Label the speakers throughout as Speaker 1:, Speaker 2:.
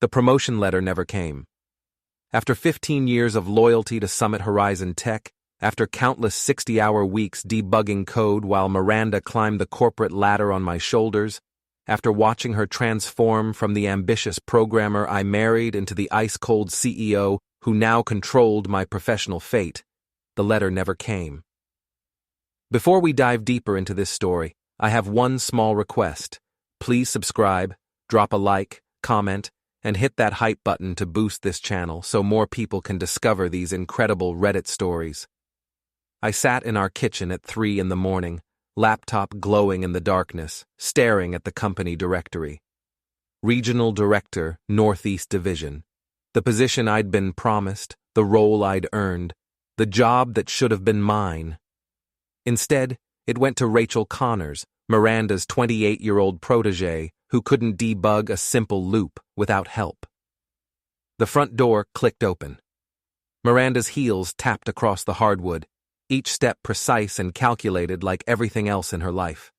Speaker 1: The promotion letter never came. After 15 years of loyalty to Summit Horizon Tech, after countless 60-hour weeks debugging code while Miranda climbed the corporate ladder on my shoulders, after watching her transform from the ambitious programmer I married into the ice-cold CEO who now controlled my professional fate, the letter never came. Before we dive deeper into this story, I have one small request. Please subscribe, drop a like, comment, and hit that hype button to boost this channel so more people can discover these incredible Reddit stories. I sat in our kitchen at 3 in the morning, laptop glowing in the darkness, staring at the company directory. Regional Director, Northeast Division. The position I'd been promised, the role I'd earned, the job that should have been mine. Instead, it went to Rachel Connors, Miranda's 28-year-old protégé who couldn't debug a simple loop without help. The front door clicked open. Miranda's heels tapped across the hardwood, each step precise and calculated like everything else in her life.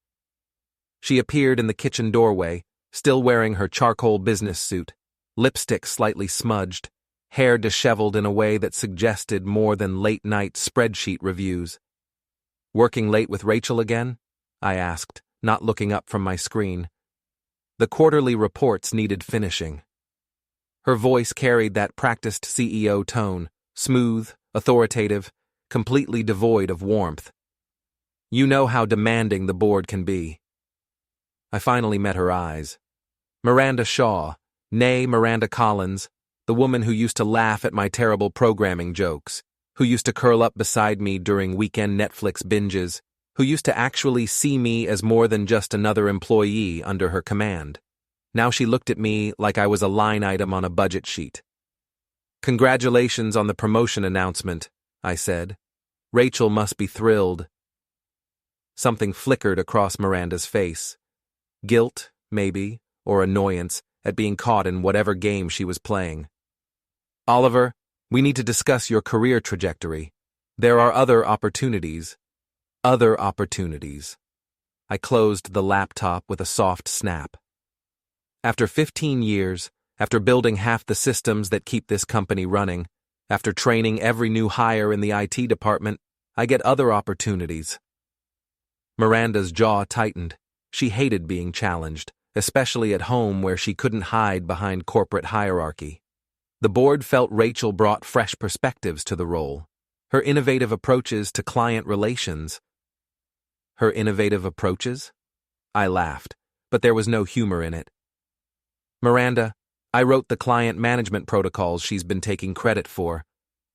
Speaker 1: She appeared in the kitchen doorway, still wearing her charcoal business suit, lipstick slightly smudged, hair disheveled in a way that suggested more than late-night spreadsheet reviews. "Working late with Rachel again?" I asked, not looking up from my screen. The quarterly reports needed finishing. Her voice carried that practiced CEO tone, smooth, authoritative, completely devoid of warmth. You know how demanding the board can be. I finally met her eyes. Miranda Shaw, née Miranda Collins, the woman who used to laugh at my terrible programming jokes, who used to curl up beside me during weekend Netflix binges, who used to actually see me as more than just another employee under her command. Now she looked at me like I was a line item on a budget sheet. "Congratulations on the promotion announcement," I said. "Rachel must be thrilled." Something flickered across Miranda's face. Guilt, maybe, or annoyance at being caught in whatever game she was playing. "Oliver, we need to discuss your career trajectory. There are other opportunities." Other opportunities. I closed the laptop with a soft snap. After 15 years, after building half the systems that keep this company running, after training every new hire in the IT department, I get other opportunities. Miranda's jaw tightened. She hated being challenged, especially at home where she couldn't hide behind corporate hierarchy. The board felt Rachel brought fresh perspectives to the role. Her innovative approaches to client relations. Her innovative approaches? I laughed, but there was no humor in it. "Miranda, I wrote the client management protocols she's been taking credit for.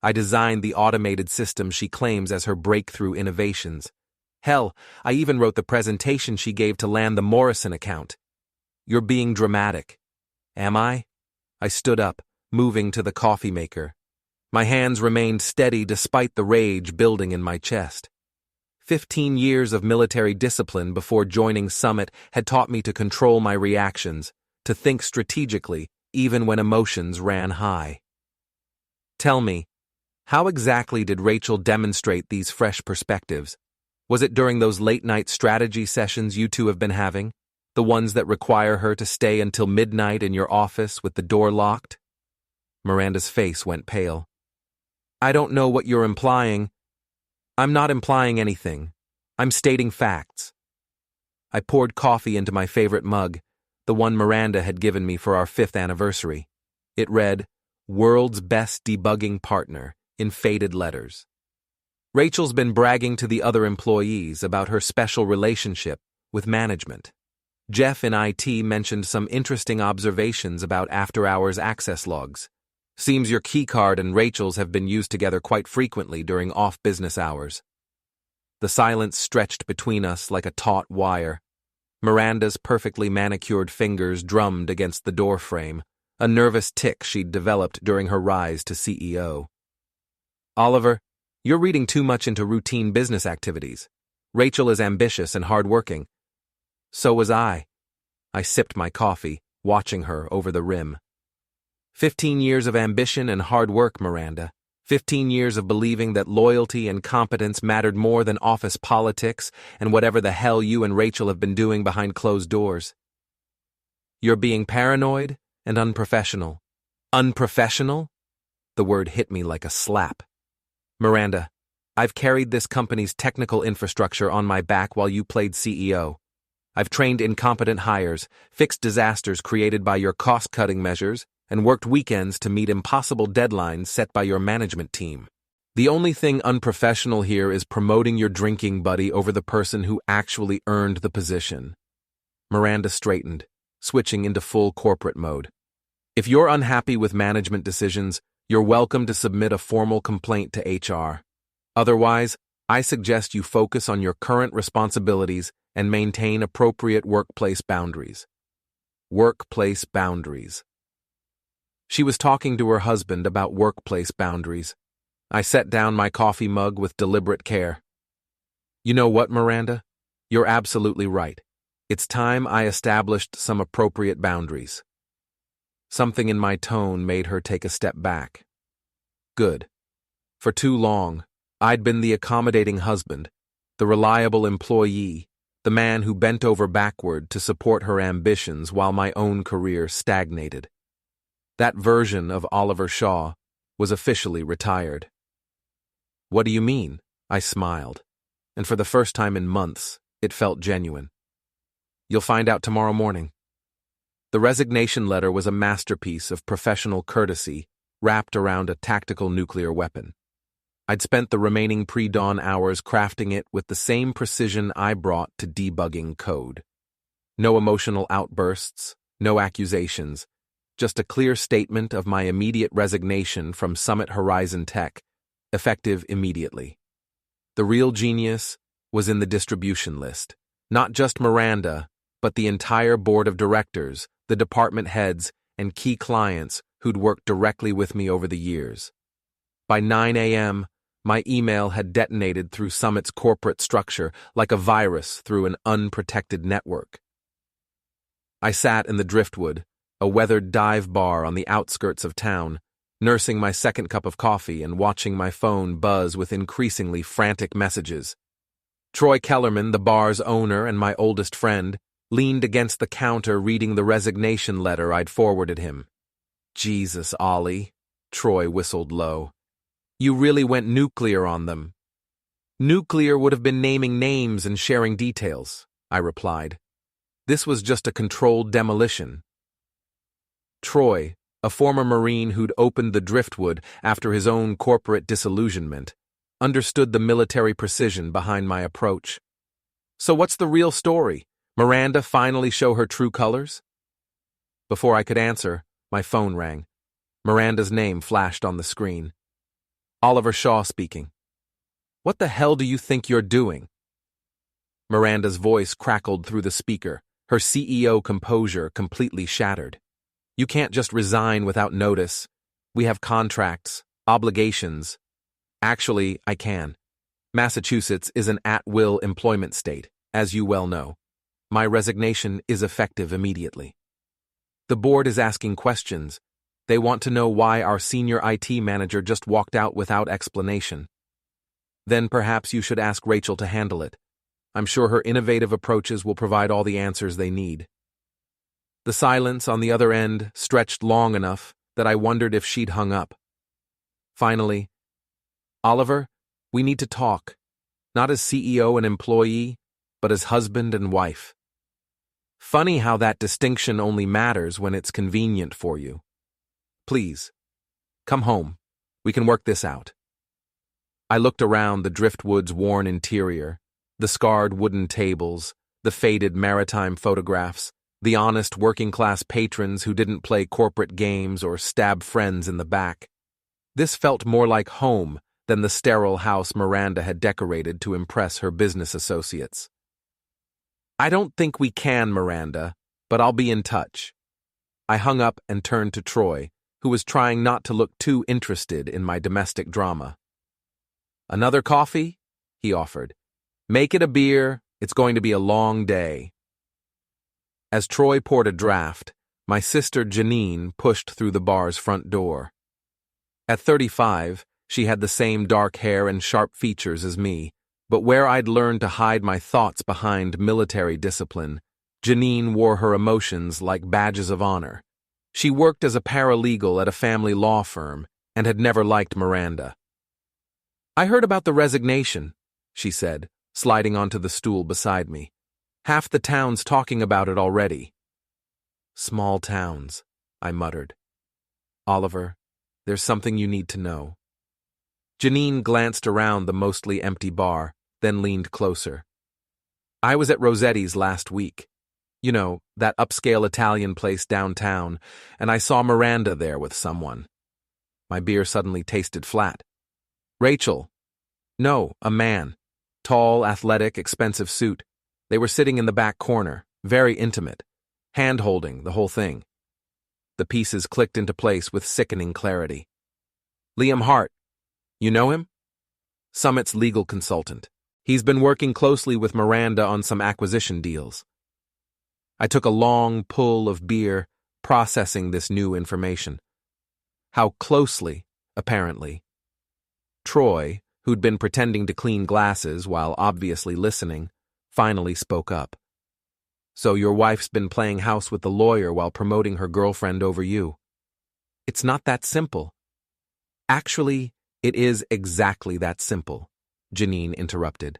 Speaker 1: I designed the automated system she claims as her breakthrough innovations. Hell, I even wrote the presentation she gave to land the Morrison account." "You're being dramatic." "Am I?" I stood up, moving to the coffee maker. My hands remained steady despite the rage building in my chest. 15 years of military discipline before joining Summit had taught me to control my reactions, to think strategically, even when emotions ran high. "Tell me, how exactly did Rachel demonstrate these fresh perspectives? Was it during those late-night strategy sessions you two have been having? The ones that require her to stay until midnight in your office with the door locked?" Miranda's face went pale. "I don't know what you're implying." "I'm not implying anything. I'm stating facts." I poured coffee into my favorite mug, the one Miranda had given me for our 5th anniversary. It read, "World's Best Debugging Partner," in faded letters. Rachel's been bragging to the other employees about her special relationship with management. Jeff in IT mentioned some interesting observations about after-hours access logs. Seems your keycard and Rachel's have been used together quite frequently during off-business hours. The silence stretched between us like a taut wire. Miranda's perfectly manicured fingers drummed against the doorframe, a nervous tic she'd developed during her rise to CEO. "Oliver, you're reading too much into routine business activities. Rachel is ambitious and hardworking." "So was I." I sipped my coffee, watching her over the rim. 15 years of ambition and hard work, Miranda. 15 years of believing that loyalty and competence mattered more than office politics and whatever the hell you and Rachel have been doing behind closed doors. "You're being paranoid and unprofessional. Unprofessional? The word hit me like a slap. Miranda, I've carried this company's technical infrastructure on my back while you played CEO. I've trained incompetent hires, fixed disasters created by your cost-cutting measures, and worked weekends to meet impossible deadlines set by your management team. The only thing unprofessional here is promoting your drinking buddy over the person who actually earned the position. Miranda straightened, switching into full corporate mode. If you're unhappy with management decisions, you're welcome to submit a formal complaint to HR. Otherwise, I suggest you focus on your current responsibilities and maintain appropriate workplace boundaries. Workplace boundaries. She was talking to her husband about workplace boundaries. I set down my coffee mug with deliberate care. You know what, Miranda? You're absolutely right. It's time I established some appropriate boundaries. Something in my tone made her take a step back. Good. For too long, I'd been the accommodating husband, the reliable employee, the man who bent over backward to support her ambitions while my own career stagnated. That version of Oliver Shaw was officially retired. What do you mean? I smiled, and for the first time in months, it felt genuine. You'll find out tomorrow morning. The resignation letter was a masterpiece of professional courtesy wrapped around a tactical nuclear weapon. I'd spent the remaining pre-dawn hours crafting it with the same precision I brought to debugging code. No emotional outbursts, no accusations, just a clear statement of my immediate resignation from Summit Horizon Tech, effective immediately. The real genius was in the distribution list. Not just Miranda, but the entire board of directors, the department heads, and key clients who'd worked directly with me over the years. By 9 a.m., my email had detonated through Summit's corporate structure like a virus through an unprotected network. I sat in the Driftwood, a weathered dive bar on the outskirts of town, nursing my second cup of coffee and watching my phone buzz with increasingly frantic messages. Troy Kellerman, the bar's owner and my oldest friend, leaned against the counter reading the resignation letter I'd forwarded him. Jesus, Ollie, Troy whistled low. You really went nuclear on them. Nuclear would have been naming names and sharing details, I replied. This was just a controlled demolition. Troy, a former Marine who'd opened the Driftwood after his own corporate disillusionment, understood the military precision behind my approach. So what's the real story? Miranda finally show her true colors? Before I could answer, my phone rang. Miranda's name flashed on the screen. Oliver Shaw speaking. What the hell do you think you're doing? Miranda's voice crackled through the speaker, her CEO composure completely shattered. You can't just resign without notice. We have contracts, obligations. Actually, I can. Massachusetts is an at-will employment state, as you well know. My resignation is effective immediately. The board is asking questions. They want to know why our senior IT manager just walked out without explanation. Then perhaps you should ask Rachel to handle it. I'm sure her innovative approaches will provide all the answers they need. The silence on the other end stretched long enough that I wondered if she'd hung up. Finally, Oliver, we need to talk, not as CEO and employee, but as husband and wife. Funny how that distinction only matters when it's convenient for you. Please, come home. We can work this out. I looked around the Driftwood's worn interior, the scarred wooden tables, the faded maritime photographs, the honest working-class patrons who didn't play corporate games or stab friends in the back. This felt more like home than the sterile house Miranda had decorated to impress her business associates. I don't think we can, Miranda, but I'll be in touch. I hung up and turned to Troy, who was trying not to look too interested in my domestic drama. Another coffee? He offered. Make it a beer. It's going to be a long day. As Troy poured a draft, my sister Janine pushed through the bar's front door. At 35, she had the same dark hair and sharp features as me, but where I'd learned to hide my thoughts behind military discipline, Janine wore her emotions like badges of honor. She worked as a paralegal at a family law firm and had never liked Miranda. "I heard about the resignation," she said, sliding onto the stool beside me. "Half the town's talking about it already." "Small towns," I muttered. "Oliver, there's something you need to know." Janine glanced around the mostly empty bar, then leaned closer. "I was at Rossetti's last week. You know, that upscale Italian place downtown, and I saw Miranda there with someone." My beer suddenly tasted flat. "Rachel." "No, a man. Tall, athletic, expensive suit. They were sitting in the back corner, very intimate. Hand-holding, the whole thing." The pieces clicked into place with sickening clarity. "Liam Hart. You know him?" "Summit's legal consultant. He's been working closely with Miranda on some acquisition deals." I took a long pull of beer, processing this new information. How closely, apparently. Troy, who'd been pretending to clean glasses while obviously listening, finally spoke up. "So your wife's been playing house with the lawyer while promoting her girlfriend over you." "It's not that simple." "Actually, it is exactly that simple," Janine interrupted.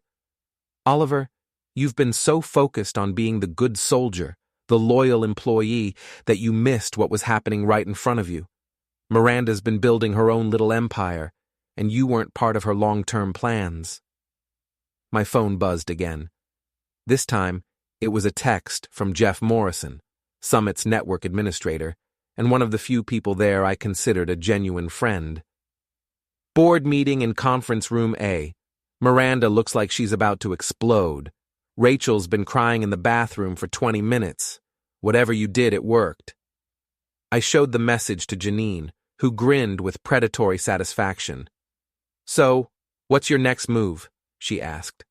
Speaker 1: "Oliver, you've been so focused on being the good soldier, the loyal employee, that you missed what was happening right in front of you. Miranda's been building her own little empire, and you weren't part of her long-term plans." My phone buzzed again. This time, it was a text from Jeff Morrison, Summit's network administrator, and one of the few people there I considered a genuine friend. "Board meeting in conference room A. Miranda looks like she's about to explode. Rachel's been crying in the bathroom for 20 minutes. Whatever you did, it worked." I showed the message to Janine, who grinned with predatory satisfaction. "So, what's your next move?" she asked.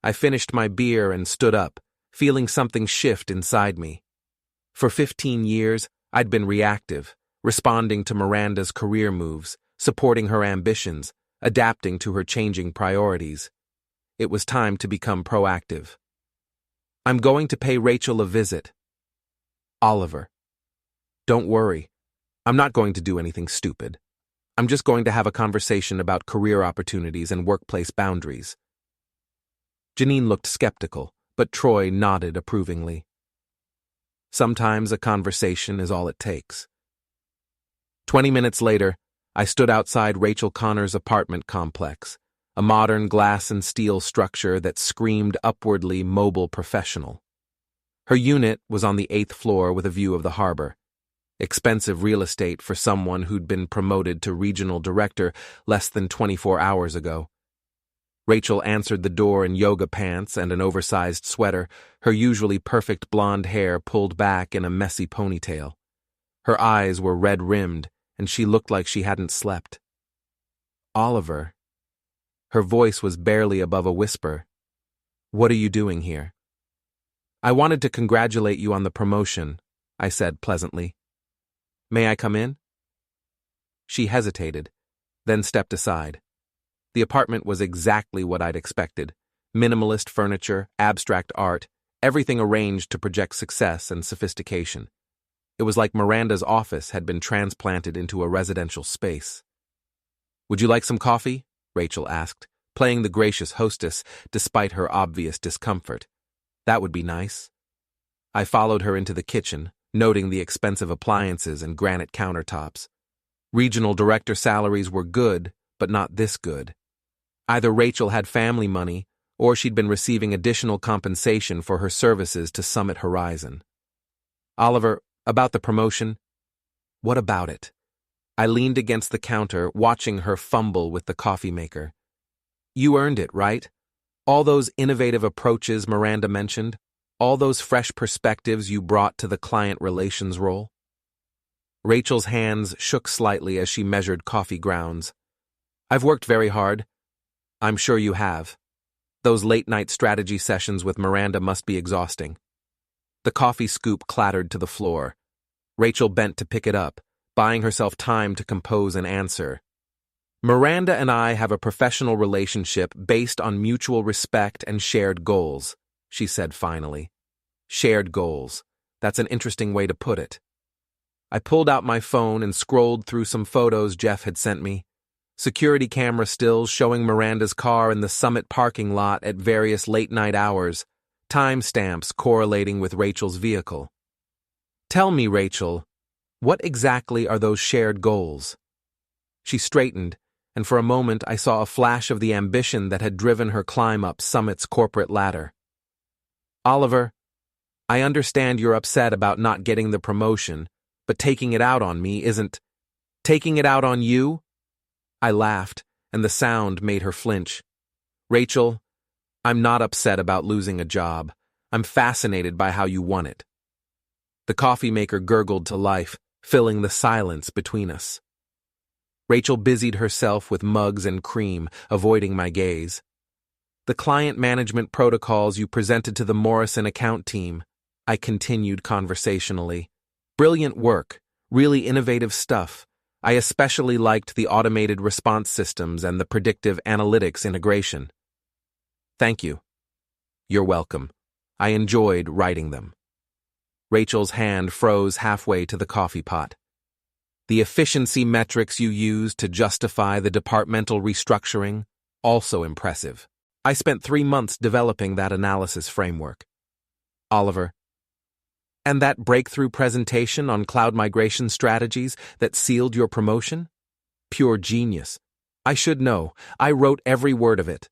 Speaker 1: I finished my beer and stood up, feeling something shift inside me. For 15 years, I'd been reactive, responding to Miranda's career moves, supporting her ambitions, adapting to her changing priorities. It was time to become proactive. "I'm going to pay Rachel a visit." "Oliver." "Don't worry. I'm not going to do anything stupid. I'm just going to have a conversation about career opportunities and workplace boundaries." Janine looked skeptical, but Troy nodded approvingly. Sometimes a conversation is all it takes. 20 minutes later, I stood outside Rachel Connor's apartment complex, a modern glass and steel structure that screamed upwardly mobile professional. Her unit was on the 8th floor with a view of the harbor. Expensive real estate for someone who'd been promoted to regional director less than 24 hours ago. Rachel answered the door in yoga pants and an oversized sweater, her usually perfect blonde hair pulled back in a messy ponytail. Her eyes were red-rimmed, and she looked like she hadn't slept. "Oliver." Her voice was barely above a whisper. "What are you doing here?" "I wanted to congratulate you on the promotion," I said pleasantly. "May I come in?" She hesitated, then stepped aside. The apartment was exactly what I'd expected. Minimalist furniture, abstract art, everything arranged to project success and sophistication. It was like Miranda's office had been transplanted into a residential space. "Would you like some coffee?" Rachel asked, playing the gracious hostess despite her obvious discomfort. "That would be nice." I followed her into the kitchen, noting the expensive appliances and granite countertops. Regional director salaries were good, but not this good. Either Rachel had family money, or she'd been receiving additional compensation for her services to Summit Horizon. "Oliver, about the promotion?" "What about it?" I leaned against the counter, watching her fumble with the coffee maker. "You earned it, right? All those innovative approaches Miranda mentioned, all those fresh perspectives you brought to the client relations role?" Rachel's hands shook slightly as she measured coffee grounds. "I've worked very hard." "I'm sure you have. Those late-night strategy sessions with Miranda must be exhausting." The coffee scoop clattered to the floor. Rachel bent to pick it up, buying herself time to compose an answer. "Miranda and I have a professional relationship based on mutual respect and shared goals," she said finally. "Shared goals. That's an interesting way to put it." I pulled out my phone and scrolled through some photos Jeff had sent me. Security camera stills showing Miranda's car in the Summit parking lot at various late-night hours, timestamps correlating with Rachel's vehicle. Tell me, Rachel, what exactly are those shared goals? She straightened, and for a moment I saw a flash of the ambition that had driven her climb up Summit's corporate ladder. Oliver, I understand you're upset about not getting the promotion, but taking it out on me isn't. Taking it out on you? I laughed, and the sound made her flinch. Rachel, I'm not upset about losing a job. I'm fascinated by how you won it. The coffee maker gurgled to life, filling the silence between us. Rachel busied herself with mugs and cream, avoiding my gaze. The client management protocols you presented to the Morrison account team, I continued conversationally. Brilliant work, really innovative stuff. I especially liked the automated response systems and the predictive analytics integration. Thank you. You're welcome. I enjoyed writing them. Rachel's hand froze halfway to the coffee pot. The efficiency metrics you used to justify the departmental restructuring, also impressive. I spent 3 months developing that analysis framework. Oliver, and that breakthrough presentation on cloud migration strategies that sealed your promotion? Pure genius. I should know. I wrote every word of it.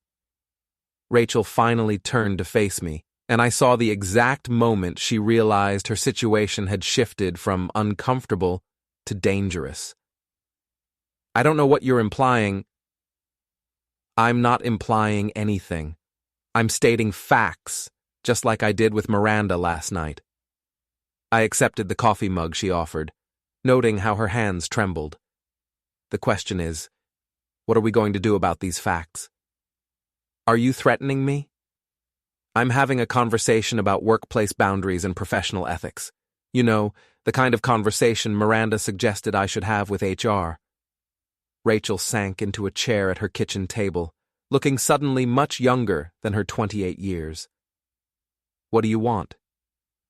Speaker 1: Rachel finally turned to face me, and I saw the exact moment she realized her situation had shifted from uncomfortable to dangerous. I don't know what you're implying. I'm not implying anything. I'm stating facts, just like I did with Miranda last night. I accepted the coffee mug she offered, noting how her hands trembled. The question is, what are we going to do about these facts? Are you threatening me? I'm having a conversation about workplace boundaries and professional ethics. You know, the kind of conversation Miranda suggested I should have with HR. Rachel sank into a chair at her kitchen table, looking suddenly much younger than her 28 years. What do you want?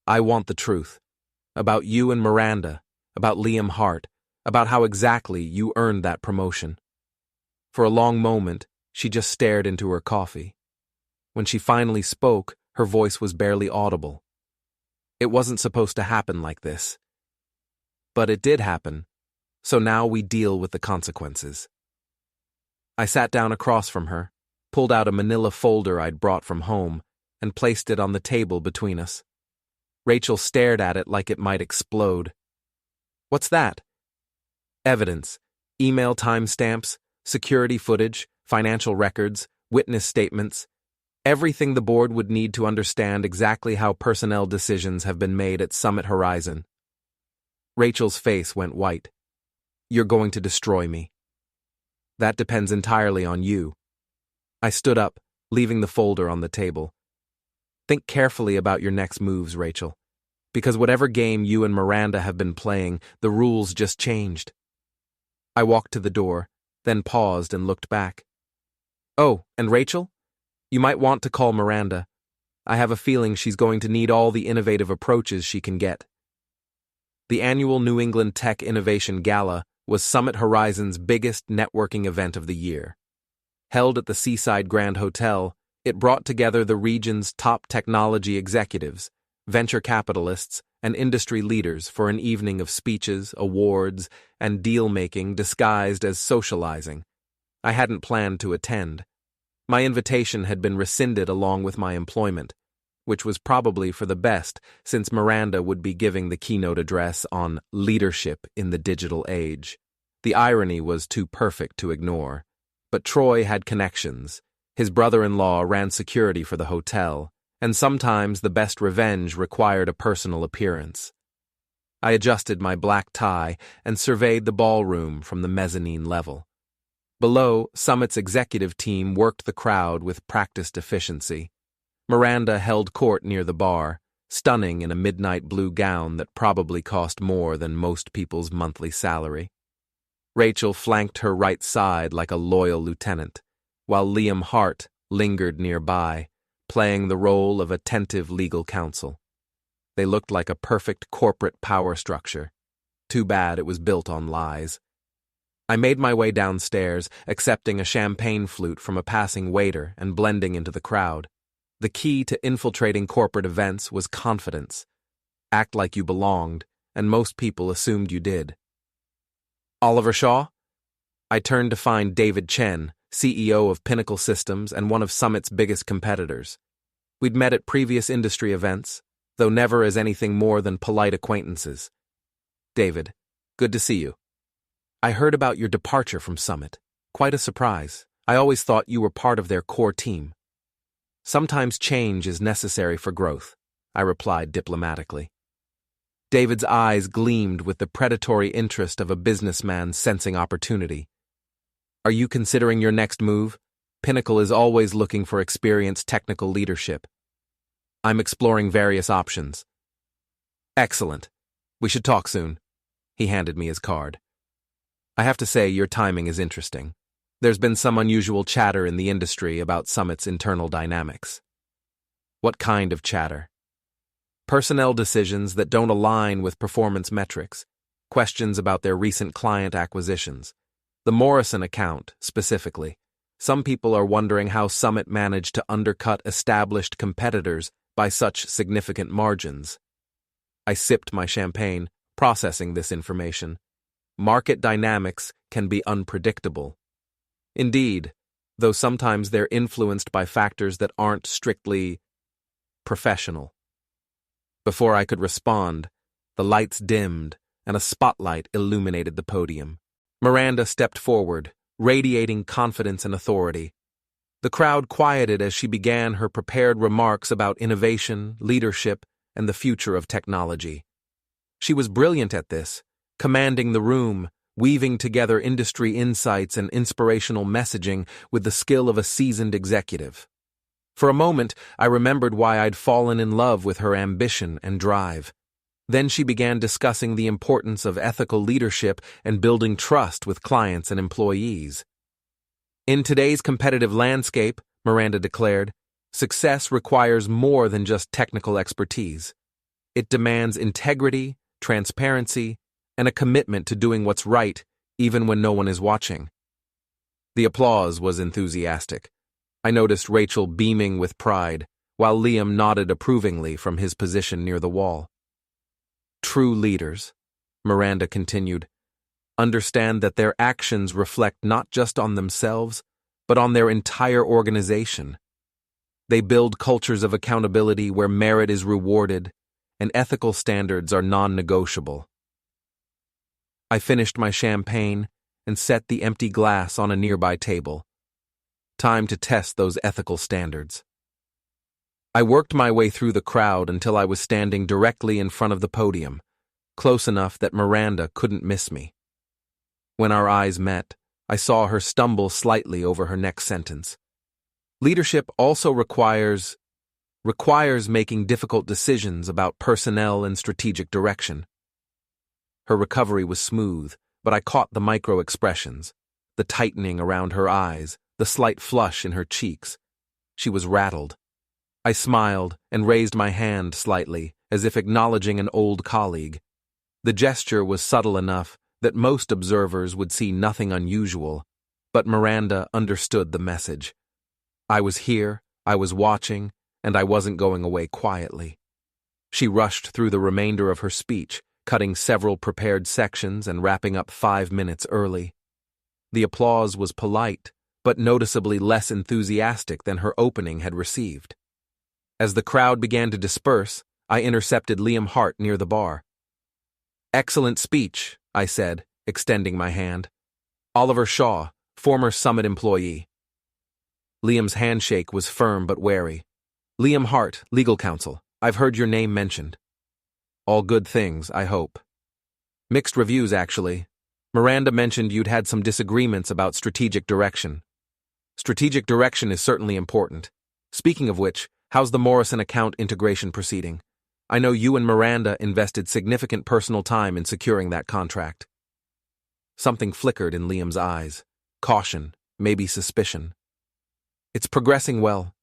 Speaker 1: I want the truth. About you and Miranda, about Liam Hart, about how exactly you earned that promotion. For a long moment, she just stared into her coffee. When she finally spoke, her voice was barely audible. It wasn't supposed to happen like this. But it did happen, so now we deal with the consequences. I sat down across from her, pulled out a manila folder I'd brought from home, and placed it on the table between us. Rachel stared at it like it might explode. What's that? Evidence, email timestamps, security footage, financial records, witness statements, everything the board would need to understand exactly how personnel decisions have been made at Summit Horizon. Rachel's face went white. You're going to destroy me. That depends entirely on you. I stood up, leaving the folder on the table. Think carefully about your next moves, Rachel. Because whatever game you and Miranda have been playing, the rules just changed. I walked to the door, then paused and looked back. Oh, and Rachel? You might want to call Miranda. I have a feeling she's going to need all the innovative approaches she can get. The annual New England Tech Innovation Gala was Summit Horizon's biggest networking event of the year. Held at the Seaside Grand Hotel, it brought together the region's top technology executives, venture capitalists, and industry leaders for an evening of speeches, awards, and deal-making disguised as socializing. I hadn't planned to attend. My invitation had been rescinded along with my employment, which was probably for the best since Miranda would be giving the keynote address on leadership in the digital age. The irony was too perfect to ignore. But Troy had connections. His brother-in-law ran security for the hotel, and sometimes the best revenge required a personal appearance. I adjusted my black tie and surveyed the ballroom from the mezzanine level. Below, Summit's executive team worked the crowd with practiced efficiency. Miranda held court near the bar, stunning in a midnight blue gown that probably cost more than most people's monthly salary. Rachel flanked her right side like a loyal lieutenant, while Liam Hart lingered nearby, playing the role of attentive legal counsel. They looked like a perfect corporate power structure. Too bad it was built on lies. I made my way downstairs, accepting a champagne flute from a passing waiter and blending into the crowd. The key to infiltrating corporate events was confidence. Act like you belonged, and most people assumed you did. Oliver Shaw? I turned to find David Chen, CEO of Pinnacle Systems and one of Summit's biggest competitors. We'd met at previous industry events, though never as anything more than polite acquaintances. David, good to see you. I heard about your departure from Summit. Quite a surprise. I always thought you were part of their core team. Sometimes change is necessary for growth, I replied diplomatically. David's eyes gleamed with the predatory interest of a businessman sensing opportunity. Are you considering your next move? Pinnacle is always looking for experienced technical leadership. I'm exploring various options. Excellent. We should talk soon. He handed me his card. I have to say, your timing is interesting. There's been some unusual chatter in the industry about Summit's internal dynamics. What kind of chatter? Personnel decisions that don't align with performance metrics, questions about their recent client acquisitions. The Morrison account, specifically. Some people are wondering how Summit managed to undercut established competitors by such significant margins. I sipped my champagne, processing this information. Market dynamics can be unpredictable. Indeed, though sometimes they're influenced by factors that aren't strictly professional. Before I could respond, the lights dimmed and a spotlight illuminated the podium. Miranda stepped forward, radiating confidence and authority. The crowd quieted as she began her prepared remarks about innovation, leadership, and the future of technology. She was brilliant at this, commanding the room, weaving together industry insights and inspirational messaging with the skill of a seasoned executive. For a moment, I remembered why I'd fallen in love with her ambition and drive. Then she began discussing the importance of ethical leadership and building trust with clients and employees. In today's competitive landscape, Miranda declared, success requires more than just technical expertise. It demands integrity, transparency, and a commitment to doing what's right, even when no one is watching. The applause was enthusiastic. I noticed Rachel beaming with pride, while Liam nodded approvingly from his position near the wall. True leaders, Miranda continued, understand that their actions reflect not just on themselves, but on their entire organization. They build cultures of accountability where merit is rewarded and ethical standards are non-negotiable. I finished my champagne and set the empty glass on a nearby table. Time to test those ethical standards. I worked my way through the crowd until I was standing directly in front of the podium, close enough that Miranda couldn't miss me. When our eyes met, I saw her stumble slightly over her next sentence. Leadership also requires making difficult decisions about personnel and strategic direction. Her recovery was smooth, but I caught the micro-expressions, the tightening around her eyes, the slight flush in her cheeks. She was rattled. I smiled and raised my hand slightly, as if acknowledging an old colleague. The gesture was subtle enough that most observers would see nothing unusual, but Miranda understood the message. I was here, I was watching, and I wasn't going away quietly. She rushed through the remainder of her speech, cutting several prepared sections and wrapping up 5 minutes early. The applause was polite, but noticeably less enthusiastic than her opening had received. As the crowd began to disperse, I intercepted Liam Hart near the bar. Excellent speech, I said, extending my hand. Oliver Shaw, former Summit employee. Liam's handshake was firm but wary. Liam Hart, legal counsel. I've heard your name mentioned. All good things, I hope. Mixed reviews, actually. Miranda mentioned you'd had some disagreements about strategic direction. Strategic direction is certainly important. Speaking of which, how's the Morrison account integration proceeding? I know you and Miranda invested significant personal time in securing that contract. Something flickered in Liam's eyes. Caution, maybe suspicion. It's progressing well.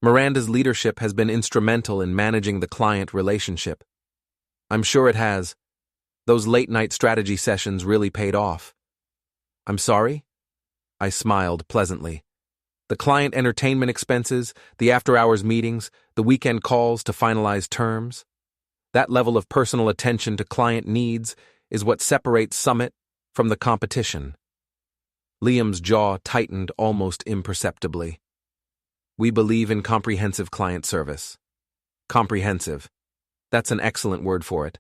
Speaker 1: Miranda's leadership has been instrumental in managing the client relationship. I'm sure it has. Those late-night strategy sessions really paid off. I'm sorry? I smiled pleasantly. The client entertainment expenses, the after-hours meetings, the weekend calls to finalize terms. That level of personal attention to client needs is what separates Summit from the competition. Liam's jaw tightened almost imperceptibly. We believe in comprehensive client service. Comprehensive. That's an excellent word for it.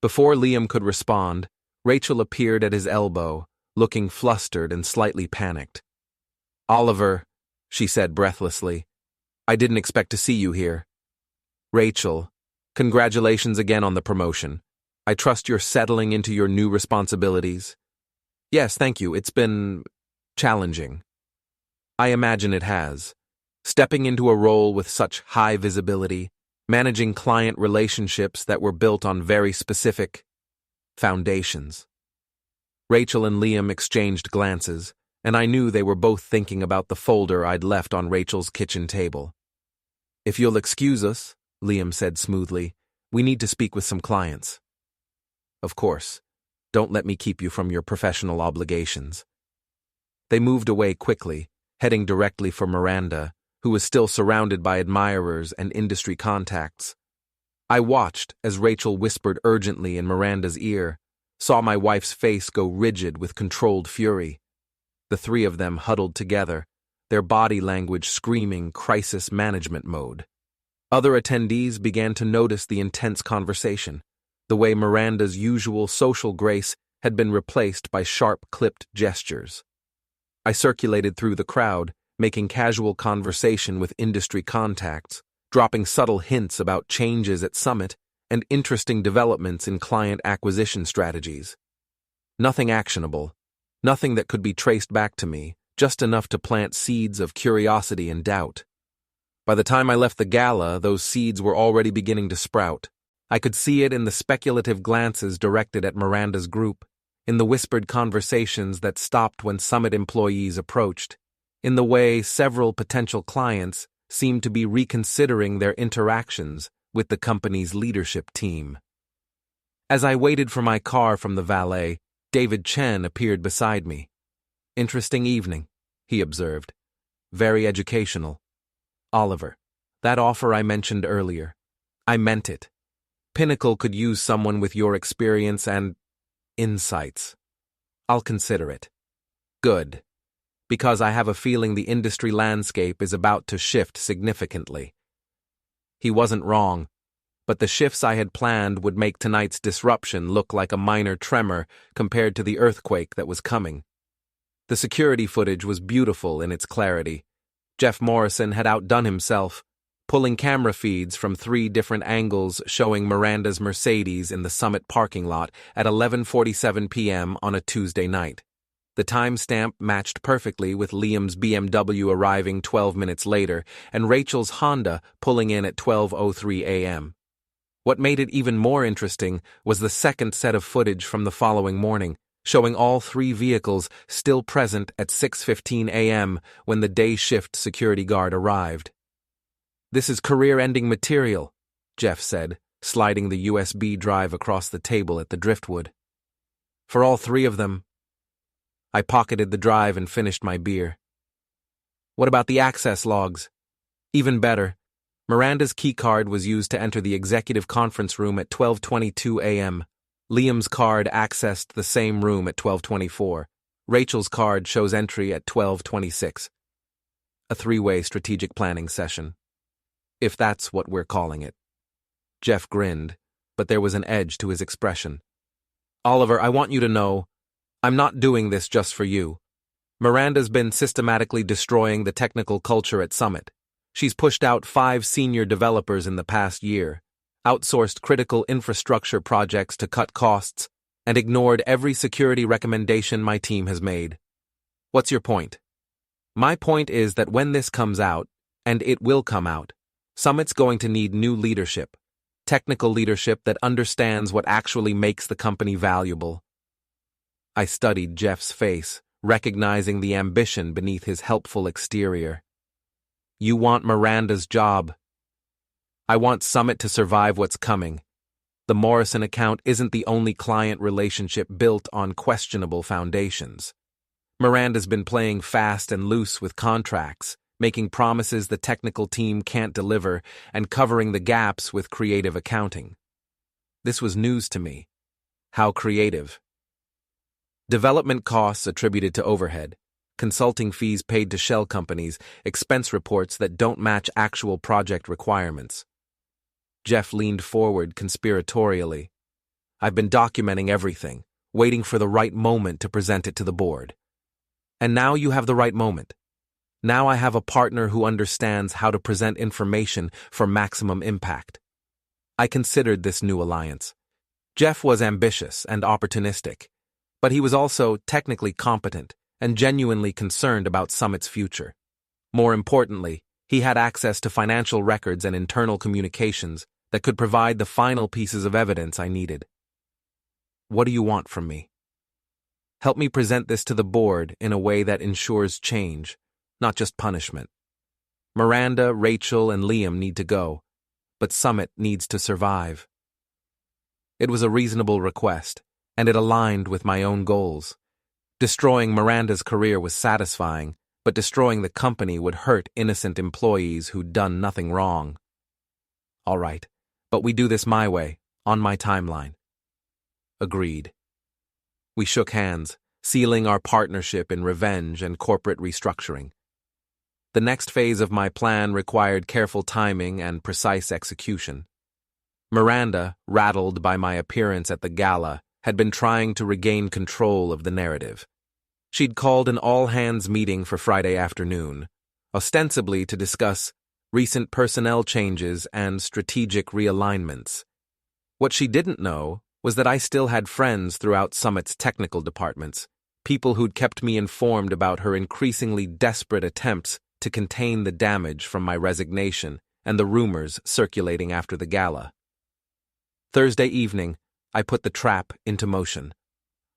Speaker 1: Before Liam could respond, Rachel appeared at his elbow, looking flustered and slightly panicked. "Oliver," she said breathlessly, "I didn't expect to see you here." "Rachel, congratulations again on the promotion. I trust you're settling into your new responsibilities." "Yes, thank you. It's been challenging." "I imagine it has. Stepping into a role with such high visibility, managing client relationships that were built on very specific foundations." Rachel and Liam exchanged glances, and I knew they were both thinking about the folder I'd left on Rachel's kitchen table. "If you'll excuse us," Liam said smoothly, "we need to speak with some clients." "Of course. Don't let me keep you from your professional obligations." They moved away quickly, heading directly for Miranda, who was still surrounded by admirers and industry contacts. I watched as Rachel whispered urgently in Miranda's ear, saw my wife's face go rigid with controlled fury. The three of them huddled together, their body language screaming crisis management mode. Other attendees began to notice the intense conversation, the way Miranda's usual social grace had been replaced by sharp-clipped gestures. I circulated through the crowd, making casual conversation with industry contacts, dropping subtle hints about changes at Summit and interesting developments in client acquisition strategies. Nothing actionable, nothing that could be traced back to me, just enough to plant seeds of curiosity and doubt. By the time I left the gala, those seeds were already beginning to sprout. I could see it in the speculative glances directed at Miranda's group, in the whispered conversations that stopped when Summit employees approached, in the way several potential clients seemed to be reconsidering their interactions with the company's leadership team. As I waited for my car from the valet, David Chen appeared beside me. "Interesting evening," he observed. "Very educational. Oliver, that offer I mentioned earlier, I meant it. Pinnacle could use someone with your experience and insights. I'll consider it." "Good. Because I have a feeling the industry landscape is about to shift significantly." He wasn't wrong, but the shifts I had planned would make tonight's disruption look like a minor tremor compared to the earthquake that was coming. The security footage was beautiful in its clarity. Jeff Morrison had outdone himself, pulling camera feeds from 3 different angles showing Miranda's Mercedes in the Summit parking lot at 11:47 p.m. on a Tuesday night. The timestamp matched perfectly with Liam's BMW arriving 12 minutes later and Rachel's Honda pulling in at 12:03 a.m. What made it even more interesting was the second set of footage from the following morning, showing all 3 vehicles still present at 6:15 a.m. when the day shift security guard arrived. "This is career-ending material," Jeff said, sliding the USB drive across the table at the driftwood. "For all 3 of them." I pocketed the drive and finished my beer. "What about the access logs?" "Even better. Miranda's keycard was used to enter the executive conference room at 12:22 a.m. Liam's card accessed the same room at 12:24. Rachel's card shows entry at 12:26. A 3-way strategic planning session. If that's what we're calling it." Jeff grinned, but there was an edge to his expression. "Oliver, I want you to know, I'm not doing this just for you. Miranda's been systematically destroying the technical culture at Summit. She's pushed out 5 senior developers in the past year, outsourced critical infrastructure projects to cut costs, and ignored every security recommendation my team has made. What's your point?" "My point is that when this comes out, and it will come out, Summit's going to need new leadership, technical leadership that understands what actually makes the company valuable." I studied Jeff's face, recognizing the ambition beneath his helpful exterior. "You want Miranda's job." "I want Summit to survive what's coming. The Morrison account isn't the only client relationship built on questionable foundations. Miranda's been playing fast and loose with contracts, making promises the technical team can't deliver, and covering the gaps with creative accounting. This was news to me. How creative? Development costs attributed to overhead, consulting fees paid to shell companies, expense reports that don't match actual project requirements. Jeff leaned forward conspiratorially. I've been documenting everything, waiting for the right moment to present it to the board. And now you have the right moment. Now I have a partner who understands how to present information for maximum impact. I considered this new alliance. Jeff was ambitious and opportunistic, but he was also technically competent and genuinely concerned about Summit's future. More importantly, he had access to financial records and internal communications that could provide the final pieces of evidence I needed. What do you want from me? Help me present this to the board in a way that ensures change, not just punishment. Miranda, Rachel, and Liam need to go, but Summit needs to survive. It was a reasonable request, and it aligned with my own goals. Destroying Miranda's career was satisfying, but destroying the company would hurt innocent employees who'd done nothing wrong. All right, but we do this my way, on my timeline. Agreed. We shook hands, sealing our partnership in revenge and corporate restructuring. The next phase of my plan required careful timing and precise execution. Miranda, rattled by my appearance at the gala, had been trying to regain control of the narrative. She'd called an all-hands meeting for Friday afternoon, ostensibly to discuss recent personnel changes and strategic realignments. What she didn't know was that I still had friends throughout Summit's technical departments, people who'd kept me informed about her increasingly desperate attempts to contain the damage from my resignation and the rumors circulating after the gala. Thursday evening, I put the trap into motion.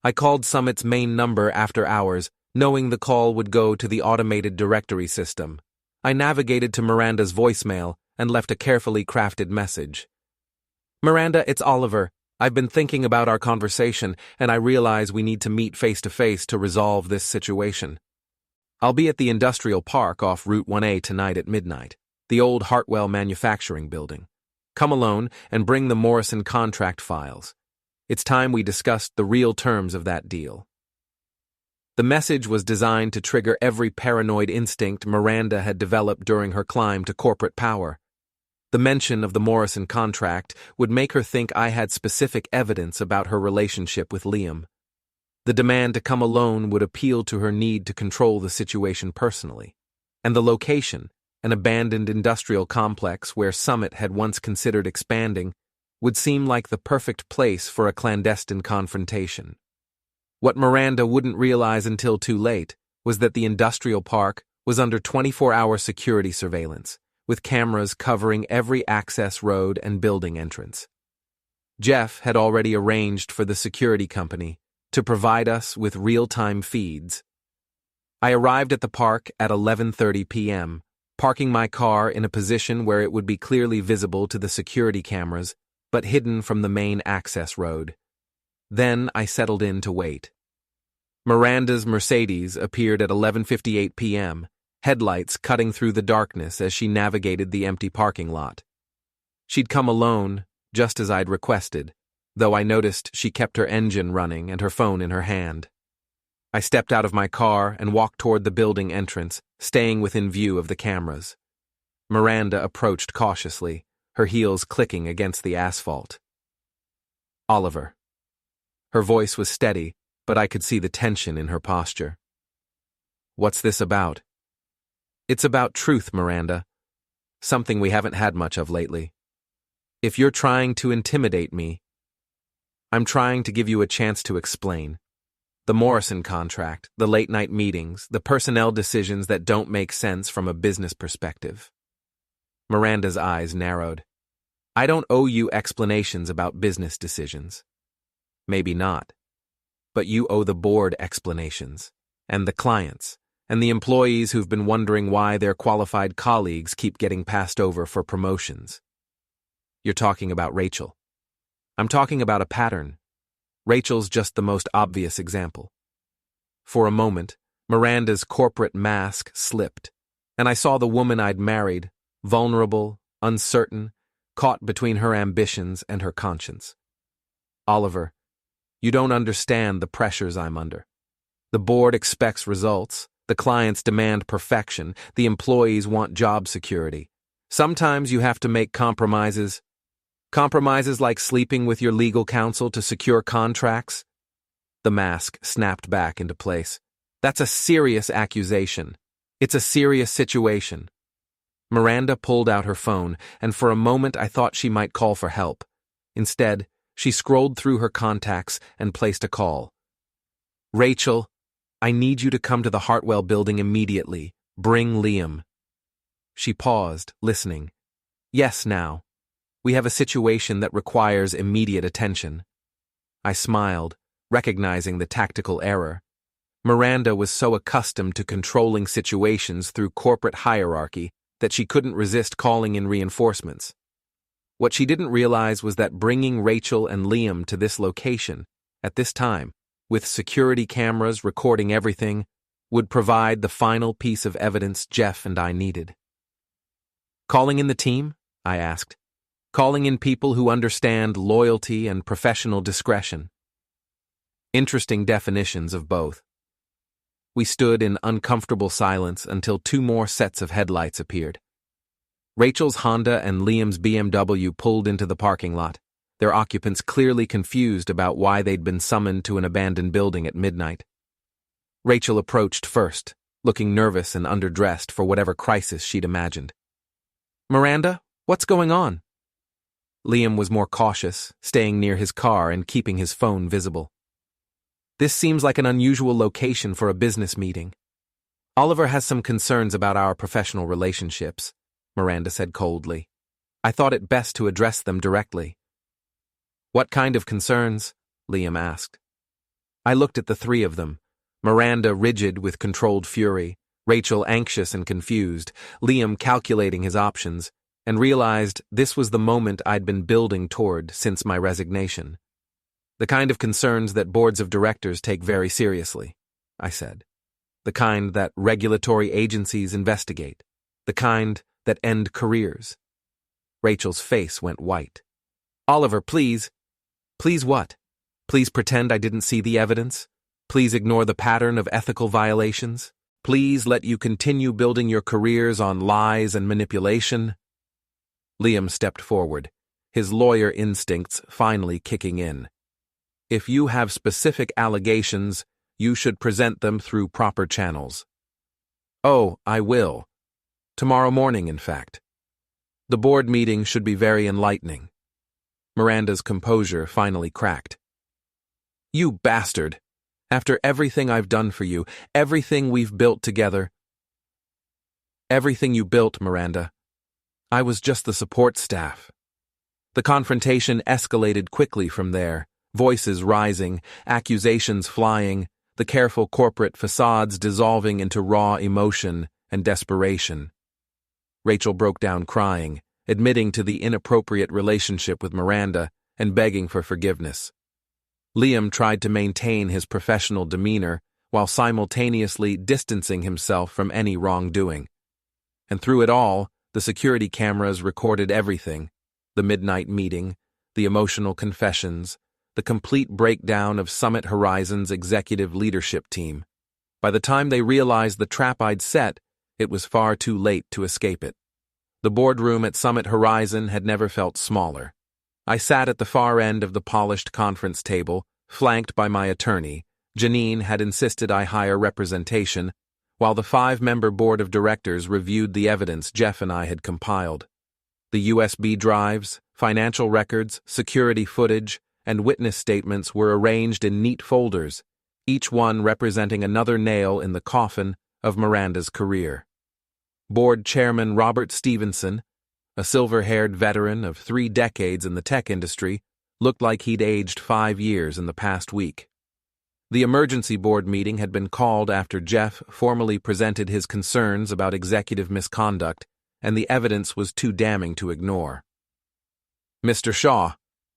Speaker 1: I called Summit's main number after hours, knowing the call would go to the automated directory system. I navigated to Miranda's voicemail and left a carefully crafted message. Miranda, it's Oliver. I've been thinking about our conversation, and I realize we need to meet face-to-face to resolve this situation. I'll be at the industrial park off Route 1A tonight at midnight, the old Hartwell manufacturing building. Come alone and bring the Morrison contract files. It's time we discussed the real terms of that deal. The message was designed to trigger every paranoid instinct Miranda had developed during her climb to corporate power. The mention of the Morrison contract would make her think I had specific evidence about her relationship with Liam. The demand to come alone would appeal to her need to control the situation personally. And the location, an abandoned industrial complex where Summit had once considered expanding, would seem like the perfect place for a clandestine confrontation. What Miranda wouldn't realize until too late was that the industrial park was under 24-hour security surveillance, with cameras covering every access road and building entrance. Jeff had already arranged for the security company to provide us with real-time feeds. I arrived at the park at 11:30 p.m., parking my car in a position where it would be clearly visible to the security cameras, but hidden from the main access road. Then I settled in to wait. Miranda's Mercedes appeared at 11:58 p.m., headlights cutting through the darkness as she navigated the empty parking lot. She'd come alone, just as I'd requested, though I noticed she kept her engine running and her phone in her hand. I stepped out of my car and walked toward the building entrance, staying within view of the cameras. Miranda approached cautiously, her heels clicking against the asphalt. Oliver. Her voice was steady, but I could see the tension in her posture. What's this about? It's about truth, Miranda. Something we haven't had much of lately. If you're trying to intimidate me, I'm trying to give you a chance to explain. The Morrison contract, the late-night meetings, the personnel decisions that don't make sense from a business perspective. Miranda's eyes narrowed. I don't owe you explanations about business decisions. Maybe not. But you owe the board explanations, and the clients, and the employees who've been wondering why their qualified colleagues keep getting passed over for promotions. You're talking about Rachel. I'm talking about a pattern. Rachel's just the most obvious example. For a moment, Miranda's corporate mask slipped, and I saw the woman I'd married, vulnerable, uncertain, caught between her ambitions and her conscience. Oliver, you don't understand the pressures I'm under. The board expects results, the clients demand perfection, the employees want job security. Sometimes you have to make compromises. Compromises like sleeping with your legal counsel to secure contracts. The mask snapped back into place. That's a serious accusation. It's a serious situation. Miranda pulled out her phone, and for a moment I thought she might call for help. Instead, she scrolled through her contacts and placed a call. Rachel, I need you to come to the Hartwell building immediately. Bring Liam. She paused, listening. Yes, now. We have a situation that requires immediate attention. I smiled, recognizing the tactical error. Miranda was so accustomed to controlling situations through corporate hierarchy that she couldn't resist calling in reinforcements. What she didn't realize was that bringing Rachel and Liam to this location, at this time, with security cameras recording everything, would provide the final piece of evidence Jeff and I needed. Calling in the team? I asked. Calling in people who understand loyalty and professional discretion. Interesting definitions of both. We stood in uncomfortable silence until two more sets of headlights appeared. Rachel's Honda and Liam's BMW pulled into the parking lot, their occupants clearly confused about why they'd been summoned to an abandoned building at midnight. Rachel approached first, looking nervous and underdressed for whatever crisis she'd imagined. Miranda, what's going on? Liam was more cautious, staying near his car and keeping his phone visible. This seems like an unusual location for a business meeting. Oliver has some concerns about our professional relationships, Miranda said coldly. I thought it best to address them directly. What kind of concerns? Liam asked. I looked at the three of them, Miranda rigid with controlled fury, Rachel anxious and confused, Liam calculating his options, and realized this was the moment I'd been building toward since my resignation. The kind of concerns that boards of directors take very seriously, I said. The kind that regulatory agencies investigate. The kind that end careers. Rachel's face went white. Oliver, please. Please what? Please pretend I didn't see the evidence? Please ignore the pattern of ethical violations? Please let you continue building your careers on lies and manipulation? Liam stepped forward, his lawyer instincts finally kicking in. If you have specific allegations, you should present them through proper channels. Oh, I will. Tomorrow morning, in fact. The board meeting should be very enlightening. Miranda's composure finally cracked. You bastard! After everything I've done for you, everything we've built together. Everything you built, Miranda. I was just the support staff. The confrontation escalated quickly from there, voices rising, accusations flying, the careful corporate facades dissolving into raw emotion and desperation. Rachel broke down crying, admitting to the inappropriate relationship with Miranda and begging for forgiveness. Liam tried to maintain his professional demeanor while simultaneously distancing himself from any wrongdoing. And through it all, the security cameras recorded everything: the midnight meeting, the emotional confessions, the complete breakdown of Summit Horizon's executive leadership team. By the time they realized the trap I'd set, it was far too late to escape it. The boardroom at Summit Horizon had never felt smaller. I sat at the far end of the polished conference table, flanked by my attorney. Janine had insisted I hire representation, while the 5-member board of directors reviewed the evidence Jeff and I had compiled. The USB drives, financial records, security footage, and witness statements were arranged in neat folders, each one representing another nail in the coffin of Miranda's career. Board Chairman Robert Stevenson, a silver-haired veteran of 3 decades in the tech industry, looked like he'd aged 5 years in the past week. The emergency board meeting had been called after Jeff formally presented his concerns about executive misconduct, and the evidence was too damning to ignore. Mr. Shaw,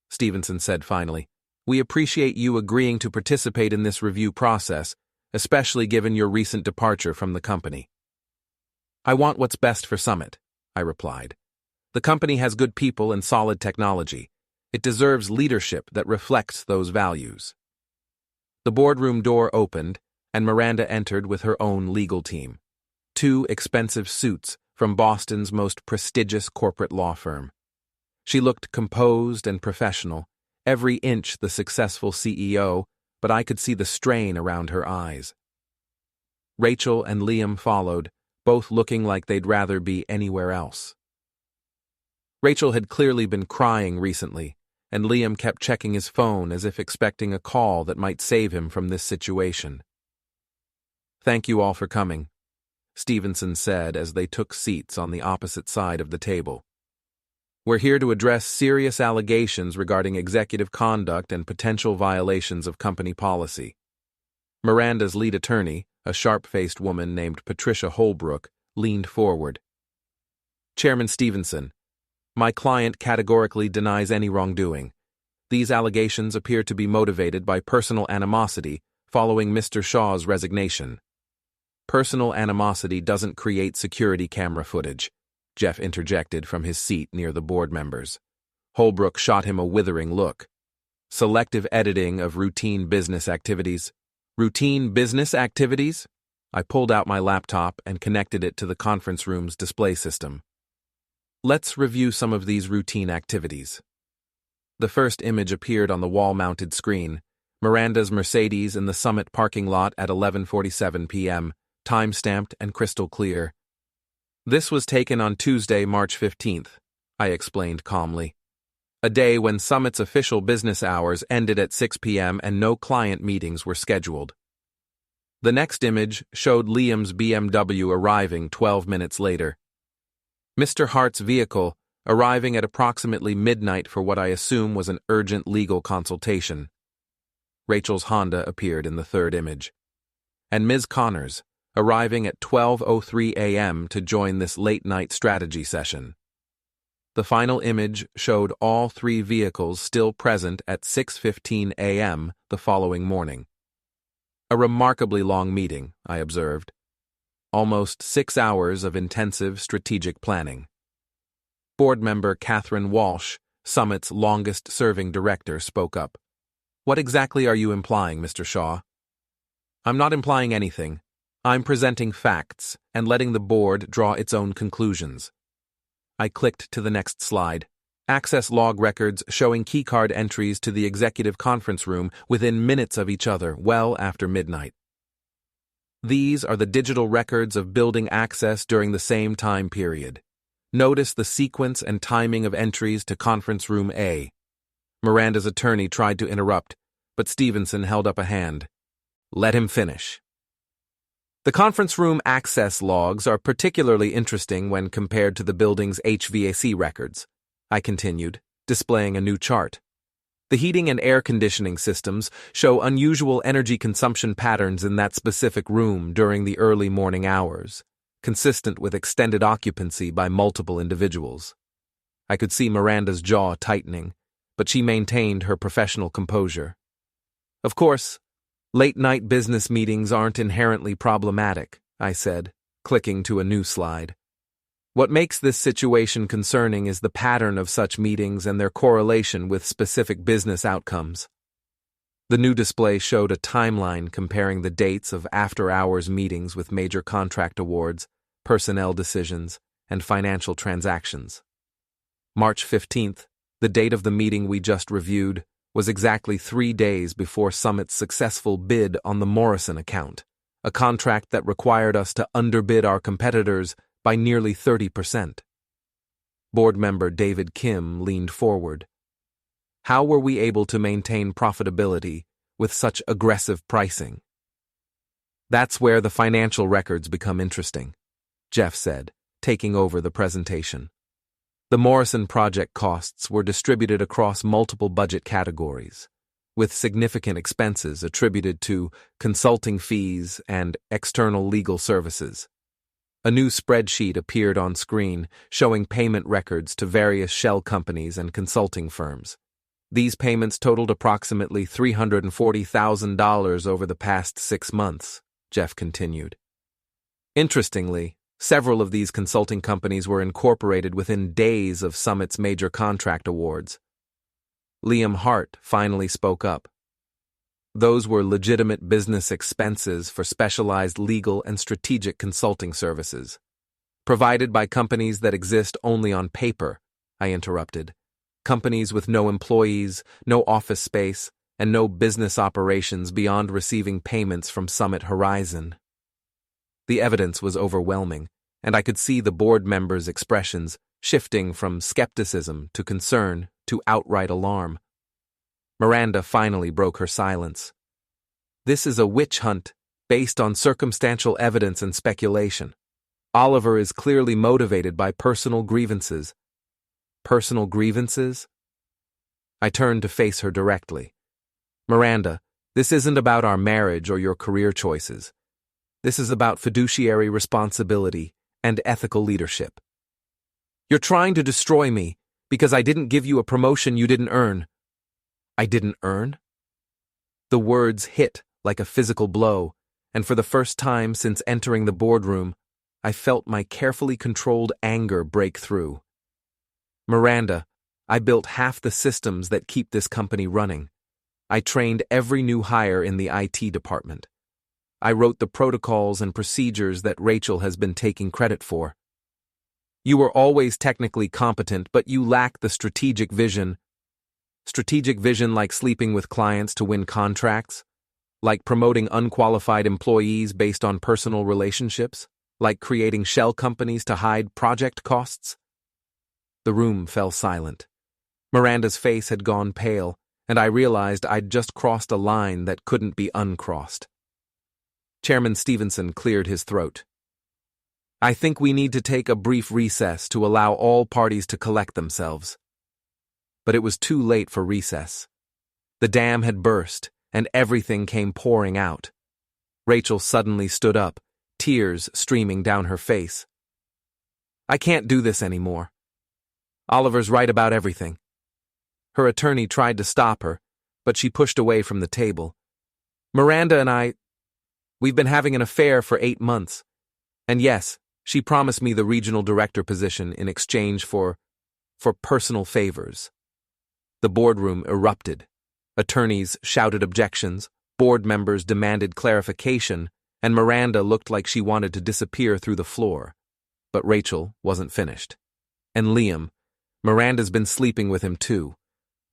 Speaker 1: Stevenson said finally. "We appreciate you agreeing to participate in this review process, especially given your recent departure from the company." "I want what's best for Summit," I replied. "The company has good people and solid technology. It deserves leadership that reflects those values." The boardroom door opened, and Miranda entered with her own legal team. 2 expensive suits from Boston's most prestigious corporate law firm. She looked composed and professional, every inch the successful CEO, but I could see the strain around her eyes. Rachel and Liam followed, both looking like they'd rather be anywhere else. Rachel had clearly been crying recently, and Liam kept checking his phone as if expecting a call that might save him from this situation. "Thank you all for coming," Stevenson said as they took seats on the opposite side of the table. "We're here to address serious allegations regarding executive conduct and potential violations of company policy." Miranda's lead attorney, a sharp-faced woman named Patricia Holbrook, leaned forward. "Chairman Stevenson, my client categorically denies any wrongdoing. These allegations appear to be motivated by personal animosity following Mr. Shaw's resignation." "Personal animosity doesn't create security camera footage," Jeff interjected from his seat near the board members. Holbrook shot him a withering look. "Selective editing of routine business activities." "Routine business activities?" I pulled out my laptop and connected it to the conference room's display system. "Let's review some of these routine activities." The first image appeared on the wall-mounted screen, Miranda's Mercedes in the Summit parking lot at 11:47 p.m., time-stamped and crystal clear. "This was taken on Tuesday, March 15th, I explained calmly. "A day when Summit's official business hours ended at 6 p.m. and no client meetings were scheduled." The next image showed Liam's BMW arriving 12 minutes later. Mr. Hart's vehicle arriving at approximately midnight for what I assume was an urgent legal consultation. Rachel's Honda appeared in the third image. And Ms. Connors, arriving at 12:03 a.m. to join this late-night strategy session. The final image showed all 3 vehicles still present at 6:15 a.m. the following morning. A remarkably long meeting, I observed. Almost 6 hours of intensive strategic planning. Board member Catherine Walsh, Summit's longest-serving director, spoke up. "What exactly are you implying, Mr. Shaw?" "I'm not implying anything. I'm presenting facts and letting the board draw its own conclusions." I clicked to the next slide. Access log records showing keycard entries to the executive conference room within minutes of each other, well after midnight. These are the digital records of building access during the same time period. Notice the sequence and timing of entries to conference room A. Miranda's attorney tried to interrupt, but Stevenson held up a hand. "Let him finish." The conference room access logs are particularly interesting when compared to the building's HVAC records, I continued, displaying a new chart. The heating and air conditioning systems show unusual energy consumption patterns in that specific room during the early morning hours, consistent with extended occupancy by multiple individuals. I could see Miranda's jaw tightening, but she maintained her professional composure. "Of course, late-night business meetings aren't inherently problematic," I said, clicking to a new slide. "What makes this situation concerning is the pattern of such meetings and their correlation with specific business outcomes." The new display showed a timeline comparing the dates of after-hours meetings with major contract awards, personnel decisions, and financial transactions. March 15th, the date of the meeting we just reviewed, was exactly 3 days before Summit's successful bid on the Morrison account, a contract that required us to underbid our competitors by nearly 30%. Board member David Kim leaned forward. "How were we able to maintain profitability with such aggressive pricing?" "That's where the financial records become interesting," Jeff said, taking over the presentation. The Morrison project costs were distributed across multiple budget categories, with significant expenses attributed to consulting fees and external legal services. A new spreadsheet appeared on screen showing payment records to various shell companies and consulting firms. These payments totaled approximately $340,000 over the past 6 months, Jeff continued. Interestingly, several of these consulting companies were incorporated within days of Summit's major contract awards. Liam Hart finally spoke up. Those were legitimate business expenses for specialized legal and strategic consulting services, provided by companies that exist only on paper, I interrupted. Companies with no employees, no office space, and no business operations beyond receiving payments from Summit Horizon. The evidence was overwhelming, and I could see the board members' expressions shifting from skepticism to concern to outright alarm. Miranda finally broke her silence. This is a witch hunt based on circumstantial evidence and speculation. Oliver is clearly motivated by personal grievances. Personal grievances? I turned to face her directly. Miranda, this isn't about our marriage or your career choices. This is about fiduciary responsibility and ethical leadership. You're trying to destroy me because I didn't give you a promotion you didn't earn. I didn't earn? The words hit like a physical blow, and for the first time since entering the boardroom, I felt my carefully controlled anger break through. Miranda, I built half the systems that keep this company running. I trained every new hire in the IT department. I wrote the protocols and procedures that Rachel has been taking credit for. You were always technically competent, but you lack the strategic vision. Strategic vision like sleeping with clients to win contracts? Like promoting unqualified employees based on personal relationships? Like creating shell companies to hide project costs? The room fell silent. Miranda's face had gone pale, and I realized I'd just crossed a line that couldn't be uncrossed. Chairman Stevenson cleared his throat. I think we need to take a brief recess to allow all parties to collect themselves. But it was too late for recess. The dam had burst, and everything came pouring out. Rachel suddenly stood up, tears streaming down her face. I can't do this anymore. Oliver's right about everything. Her attorney tried to stop her, but she pushed away from the table. Miranda and we've been having an affair for 8 months. And yes, she promised me the regional director position in exchange for personal favors. The boardroom erupted. Attorneys shouted objections, board members demanded clarification, and Miranda looked like she wanted to disappear through the floor. But Rachel wasn't finished. And Liam, Miranda's been sleeping with him too.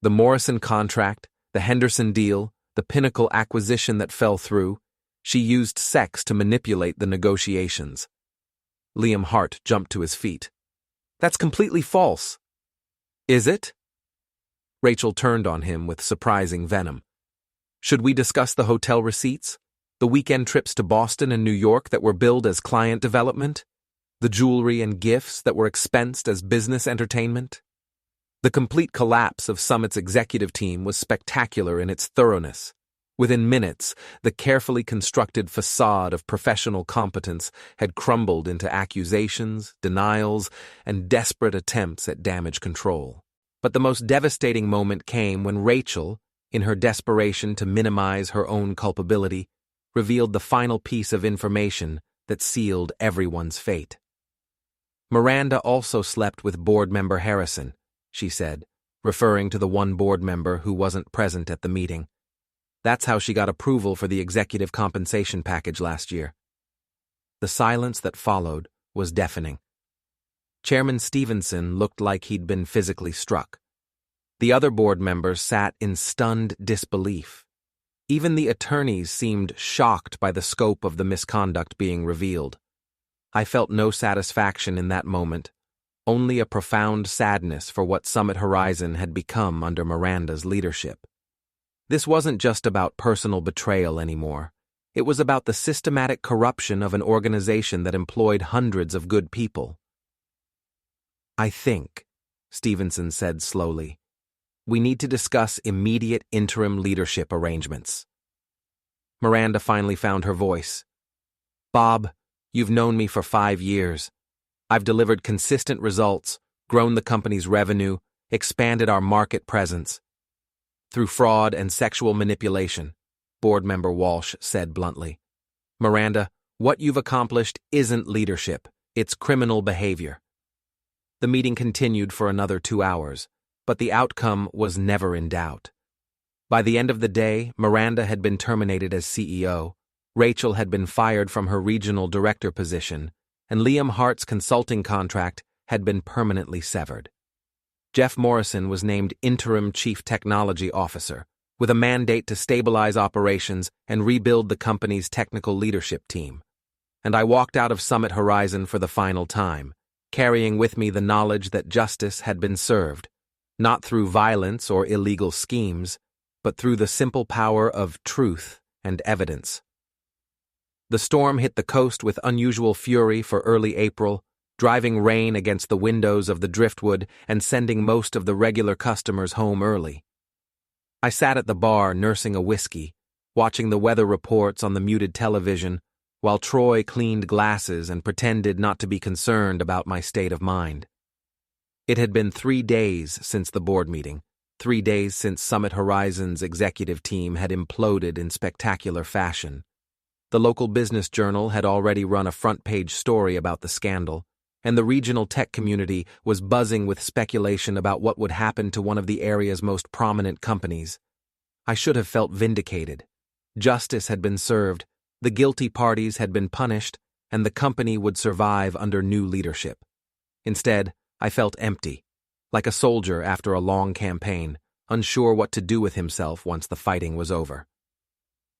Speaker 1: The Morrison contract, the Henderson deal, the Pinnacle acquisition that fell through, she used sex to manipulate the negotiations. Liam Hart jumped to his feet. That's completely false. Is it? Rachel turned on him with surprising venom. Should we discuss the hotel receipts? The weekend trips to Boston and New York that were billed as client development? The jewelry and gifts that were expensed as business entertainment? The complete collapse of Summit's executive team was spectacular in its thoroughness. Within minutes, the carefully constructed facade of professional competence had crumbled into accusations, denials, and desperate attempts at damage control. But the most devastating moment came when Rachel, in her desperation to minimize her own culpability, revealed the final piece of information that sealed everyone's fate. Miranda also slept with board member Harrison, she said, referring to the one board member who wasn't present at the meeting. That's how she got approval for the executive compensation package last year. The silence that followed was deafening. Chairman Stevenson looked like he'd been physically struck. The other board members sat in stunned disbelief. Even the attorneys seemed shocked by the scope of the misconduct being revealed. I felt no satisfaction in that moment, only a profound sadness for what Summit Horizon had become under Miranda's leadership. This wasn't just about personal betrayal anymore. It was about the systematic corruption of an organization that employed hundreds of good people. I think, Stevenson said slowly, we need to discuss immediate interim leadership arrangements. Miranda finally found her voice. Bob, you've known me for 5 years. I've delivered consistent results, grown the company's revenue, expanded our market presence. through fraud and sexual manipulation, board member Walsh said bluntly. Miranda, what you've accomplished isn't leadership, it's criminal behavior. The meeting continued for another 2 hours, but the outcome was never in doubt. By the end of the day, Miranda had been terminated as CEO, Rachel had been fired from her regional director position, and Liam Hart's consulting contract had been permanently severed. Jeff Morrison was named interim chief technology officer, with a mandate to stabilize operations and rebuild the company's technical leadership team. And I walked out of Summit Horizon for the final time, carrying with me the knowledge that justice had been served, not through violence or illegal schemes, but through the simple power of truth and evidence. The storm hit the coast with unusual fury for early April, driving rain against the windows of the driftwood and sending most of the regular customers home early. I sat at the bar nursing a whiskey, watching the weather reports on the muted television, while Troy cleaned glasses and pretended not to be concerned about my state of mind. It had been 3 days since the board meeting, 3 days since Summit Horizon's executive team had imploded in spectacular fashion. The local business journal had already run a front-page story about the scandal, and the regional tech community was buzzing with speculation about what would happen to one of the area's most prominent companies. I should have felt vindicated. Justice had been served, the guilty parties had been punished, and the company would survive under new leadership. Instead, I felt empty, like a soldier after a long campaign, unsure what to do with himself once the fighting was over.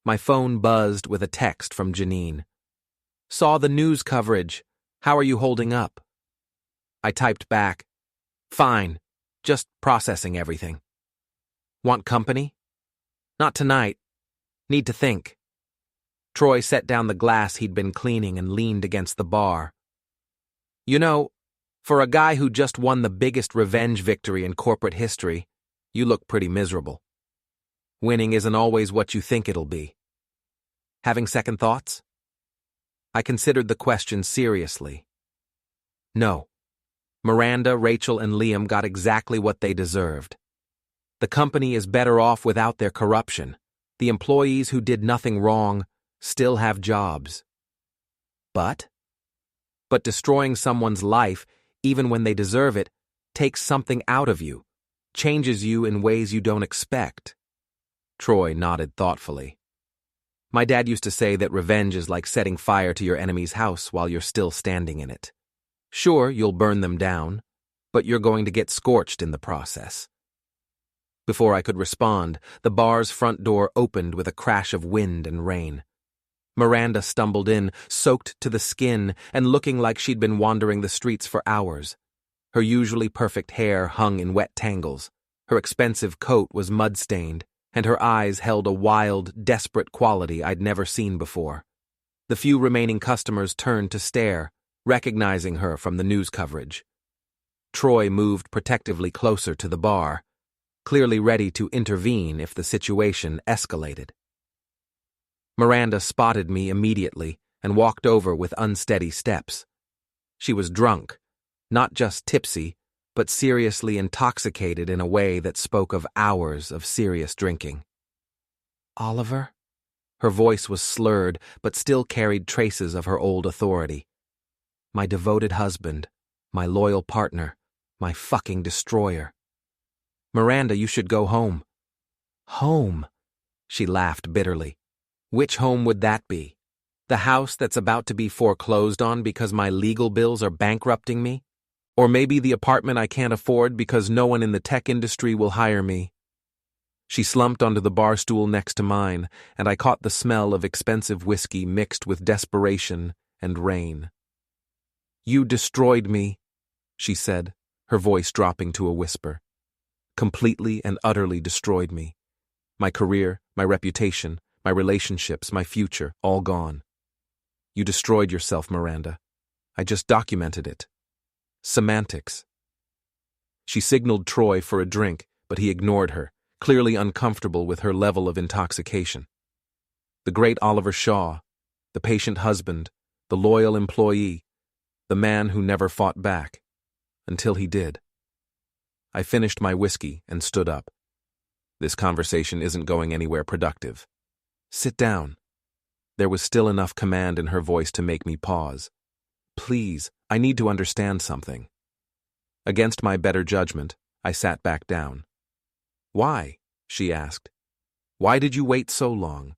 Speaker 1: My phone buzzed with a text from Janine. "Saw the news coverage. How are you holding up?" I typed back, "Fine, just processing everything." "Want company?" "Not tonight. Need to think." Troy set down the glass he'd been cleaning and leaned against the bar. "You know, for a guy who just won the biggest revenge victory in corporate history, you look pretty miserable. Winning isn't always what you think it'll be." Having second thoughts? I considered the question seriously. No. Miranda, Rachel, and Liam got exactly what they deserved. The company is better off without their corruption. The employees who did nothing wrong still have jobs. But destroying someone's life, even when they deserve it, takes something out of you, changes you in ways you don't expect. Troy nodded thoughtfully. My dad used to say that revenge is like setting fire to your enemy's house while you're still standing in it. Sure, you'll burn them down, but you're going to get scorched in the process. Before I could respond, the bar's front door opened with a crash of wind and rain. Miranda stumbled in, soaked to the skin and looking like she'd been wandering the streets for hours. Her usually perfect hair hung in wet tangles. Her expensive coat was mud-stained, and her eyes held a wild, desperate quality I'd never seen before. The few remaining customers turned to stare, recognizing her from the news coverage. Troy moved protectively closer to the bar, clearly ready to intervene if the situation escalated. Miranda spotted me immediately and walked over with unsteady steps. She was drunk, not just tipsy, but seriously intoxicated in a way that spoke of hours of serious drinking. "Oliver?" Her voice was slurred, but still carried traces of her old authority. "My devoted husband, my loyal partner, my fucking destroyer. Miranda, you should go home." "Home?" She laughed bitterly. "Which home would that be? The house that's about to be foreclosed on because my legal bills are bankrupting me? Or maybe the apartment I can't afford because no one in the tech industry will hire me?" She slumped onto the bar stool next to mine, and I caught the smell of expensive whiskey mixed with desperation and rain. "You destroyed me," she said, her voice dropping to a whisper. "Completely and utterly destroyed me. My career, my reputation, my relationships, my future, all gone. You destroyed yourself, Miranda. I just documented it. Semantics." She signaled Troy for a drink, but he ignored her, clearly uncomfortable with her level of intoxication. The great Oliver Shaw, the patient husband, the loyal employee, the man who never fought back, until he did. I finished my whiskey and stood up. This conversation isn't going anywhere productive. Sit down. There was still enough command in her voice to make me pause. Please, I need to understand something. Against my better judgment, I sat back down. Why? She asked. Why did you wait so long?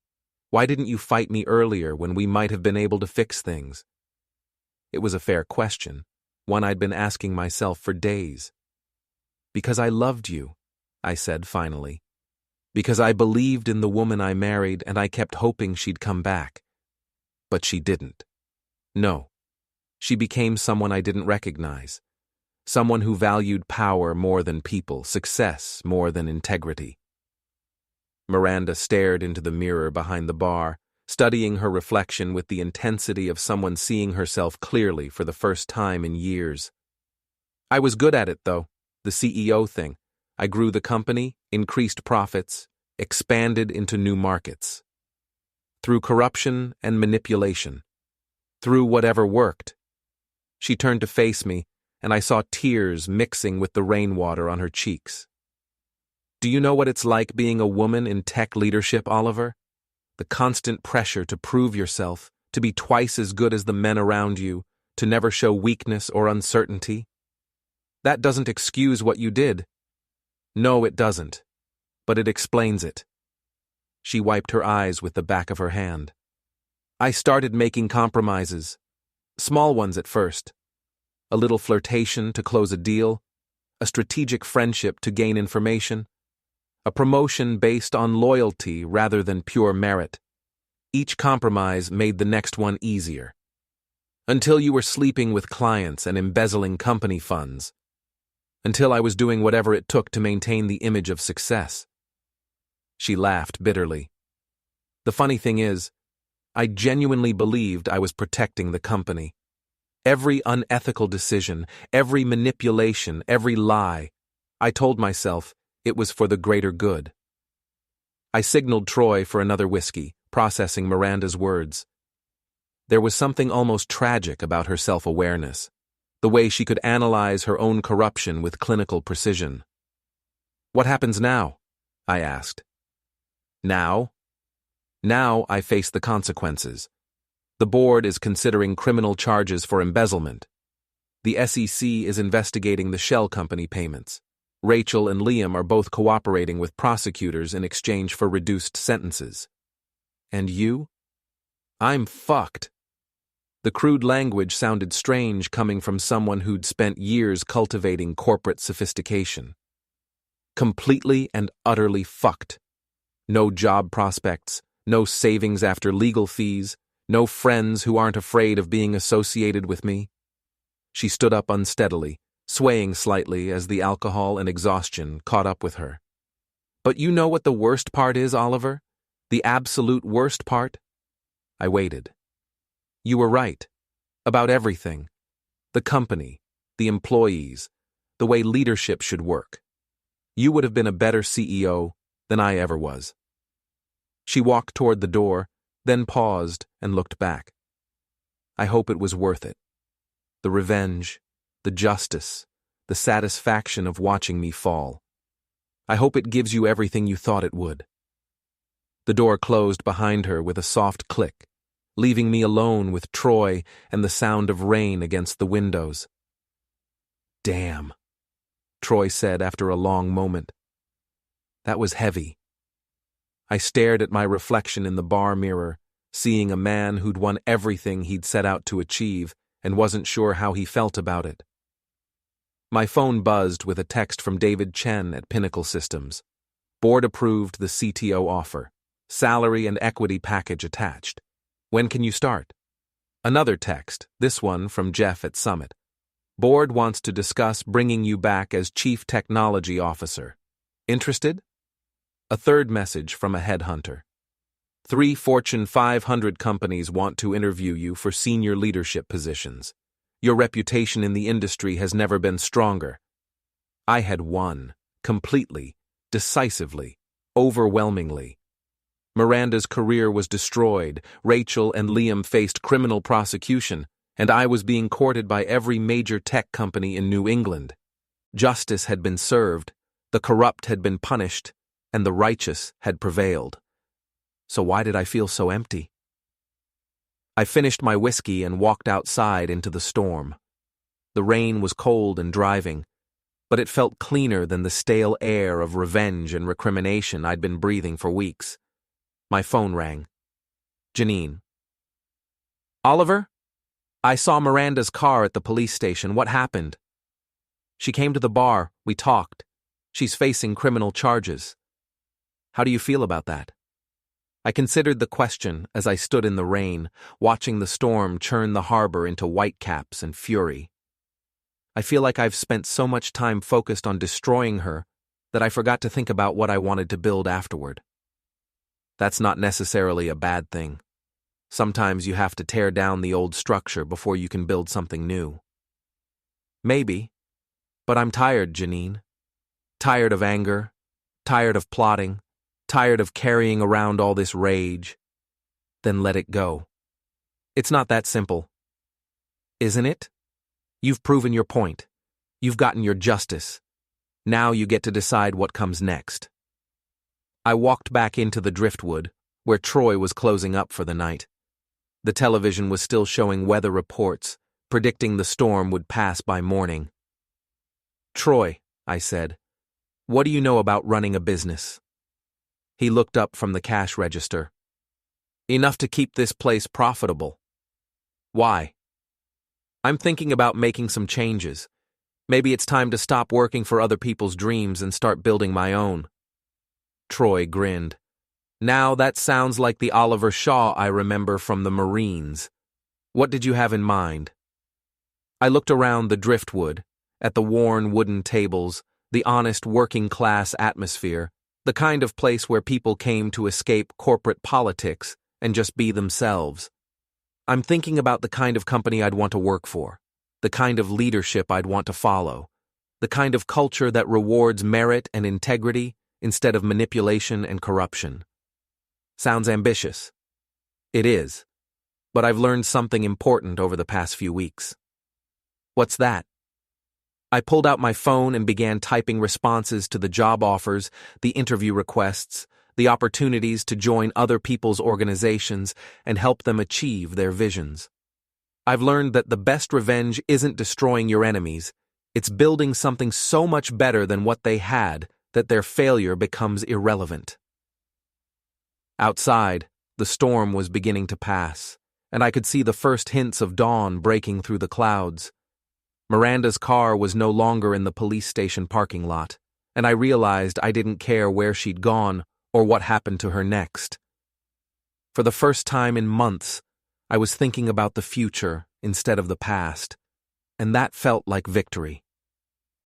Speaker 1: Why didn't you fight me earlier when we might have been able to fix things? It was a fair question, one I'd been asking myself for days. Because I loved you, I said finally. Because I believed in the woman I married and I kept hoping she'd come back. But she didn't. No. She became someone I didn't recognize. Someone who valued power more than people, success more than integrity. Miranda stared into the mirror behind the bar, studying her reflection with the intensity of someone seeing herself clearly for the first time in years. I was good at it, though, the CEO thing. I grew the company, increased profits, expanded into new markets. Through corruption and manipulation. Through whatever worked. She turned to face me, and I saw tears mixing with the rainwater on her cheeks. Do you know what it's like being a woman in tech leadership, Oliver? The constant pressure to prove yourself, to be twice as good as the men around you, to never show weakness or uncertainty. That doesn't excuse what you did. No, it doesn't. But it explains it. She wiped her eyes with the back of her hand. I started making compromises. Small ones at first. A little flirtation to close a deal. A strategic friendship to gain information. A promotion based on loyalty rather than pure merit. Each compromise made the next one easier. Until you were sleeping with clients and embezzling company funds. Until I was doing whatever it took to maintain the image of success. She laughed bitterly. The funny thing is, I genuinely believed I was protecting the company. Every unethical decision, every manipulation, every lie, I told myself it was for the greater good. I signaled Troy for another whiskey, processing Miranda's words. There was something almost tragic about her self-awareness, the way she could analyze her own corruption with clinical precision. What happens now? I asked. Now? Now I face the consequences. The board is considering criminal charges for embezzlement. The SEC is investigating the shell company payments. Rachel and Liam are both cooperating with prosecutors in exchange for reduced sentences. And you? I'm fucked. The crude language sounded strange coming from someone who'd spent years cultivating corporate sophistication. Completely and utterly fucked. No job prospects, no savings after legal fees, no friends who aren't afraid of being associated with me. She stood up unsteadily, swaying slightly as the alcohol and exhaustion caught up with her. But you know what the worst part is, Oliver? The absolute worst part? I waited. You were right. About everything. The company, the employees, the way leadership should work. You would have been a better CEO than I ever was. She walked toward the door, then paused and looked back. I hope it was worth it. The revenge, the justice, the satisfaction of watching me fall. I hope it gives you everything you thought it would. The door closed behind her with a soft click, leaving me alone with Troy and the sound of rain against the windows. Damn, Troy said after a long moment. That was heavy. I stared at my reflection in the bar mirror, seeing a man who'd won everything he'd set out to achieve and wasn't sure how he felt about it. My phone buzzed with a text from David Chen at Pinnacle Systems. Board approved the CTO offer. Salary and equity package attached. When can you start? Another text, this one from Jeff at Summit. Board wants to discuss bringing you back as Chief Technology Officer. Interested? A third message from a headhunter. 3 Fortune 500 companies want to interview you for senior leadership positions. Your reputation in the industry has never been stronger. I had won, completely, decisively, overwhelmingly. Miranda's career was destroyed, Rachel and Liam faced criminal prosecution, and I was being courted by every major tech company in New England. Justice had been served, the corrupt had been punished, and the righteous had prevailed. So why did I feel so empty? I finished my whiskey and walked outside into the storm. The rain was cold and driving, but it felt cleaner than the stale air of revenge and recrimination I'd been breathing for weeks. My phone rang. Janine. Oliver? I saw Miranda's car at the police station. What happened? She came to the bar. We talked. She's facing criminal charges. How do you feel about that? I considered the question as I stood in the rain, watching the storm churn the harbor into whitecaps and fury. I feel like I've spent so much time focused on destroying her that I forgot to think about what I wanted to build afterward. That's not necessarily a bad thing. Sometimes you have to tear down the old structure before you can build something new. Maybe, but I'm tired, Janine. Tired of anger, tired of plotting, tired of carrying around all this rage. Then let it go. It's not that simple. Isn't it? You've proven your point. You've gotten your justice. Now you get to decide what comes next. I walked back into the driftwood, where Troy was closing up for the night. The television was still showing weather reports, predicting the storm would pass by morning. Troy, I said, what do you know about running a business? He looked up from the cash register. Enough to keep this place profitable. Why? I'm thinking about making some changes. Maybe it's time to stop working for other people's dreams and start building my own. Troy grinned. Now that sounds like the Oliver Shaw I remember from the Marines. What did you have in mind? I looked around the driftwood, at the worn wooden tables, the honest working-class atmosphere, the kind of place where people came to escape corporate politics and just be themselves. I'm thinking about the kind of company I'd want to work for, the kind of leadership I'd want to follow, the kind of culture that rewards merit and integrity instead of manipulation and corruption. Sounds ambitious. It is. But I've learned something important over the past few weeks. What's that? I pulled out my phone and began typing responses to the job offers, the interview requests, the opportunities to join other people's organizations and help them achieve their visions. I've learned that the best revenge isn't destroying your enemies, it's building something so much better than what they had that their failure becomes irrelevant. Outside, the storm was beginning to pass, and I could see the first hints of dawn breaking through the clouds. Miranda's car was no longer in the police station parking lot, and I realized I didn't care where she'd gone or what happened to her next. For the first time in months, I was thinking about the future instead of the past, and that felt like victory.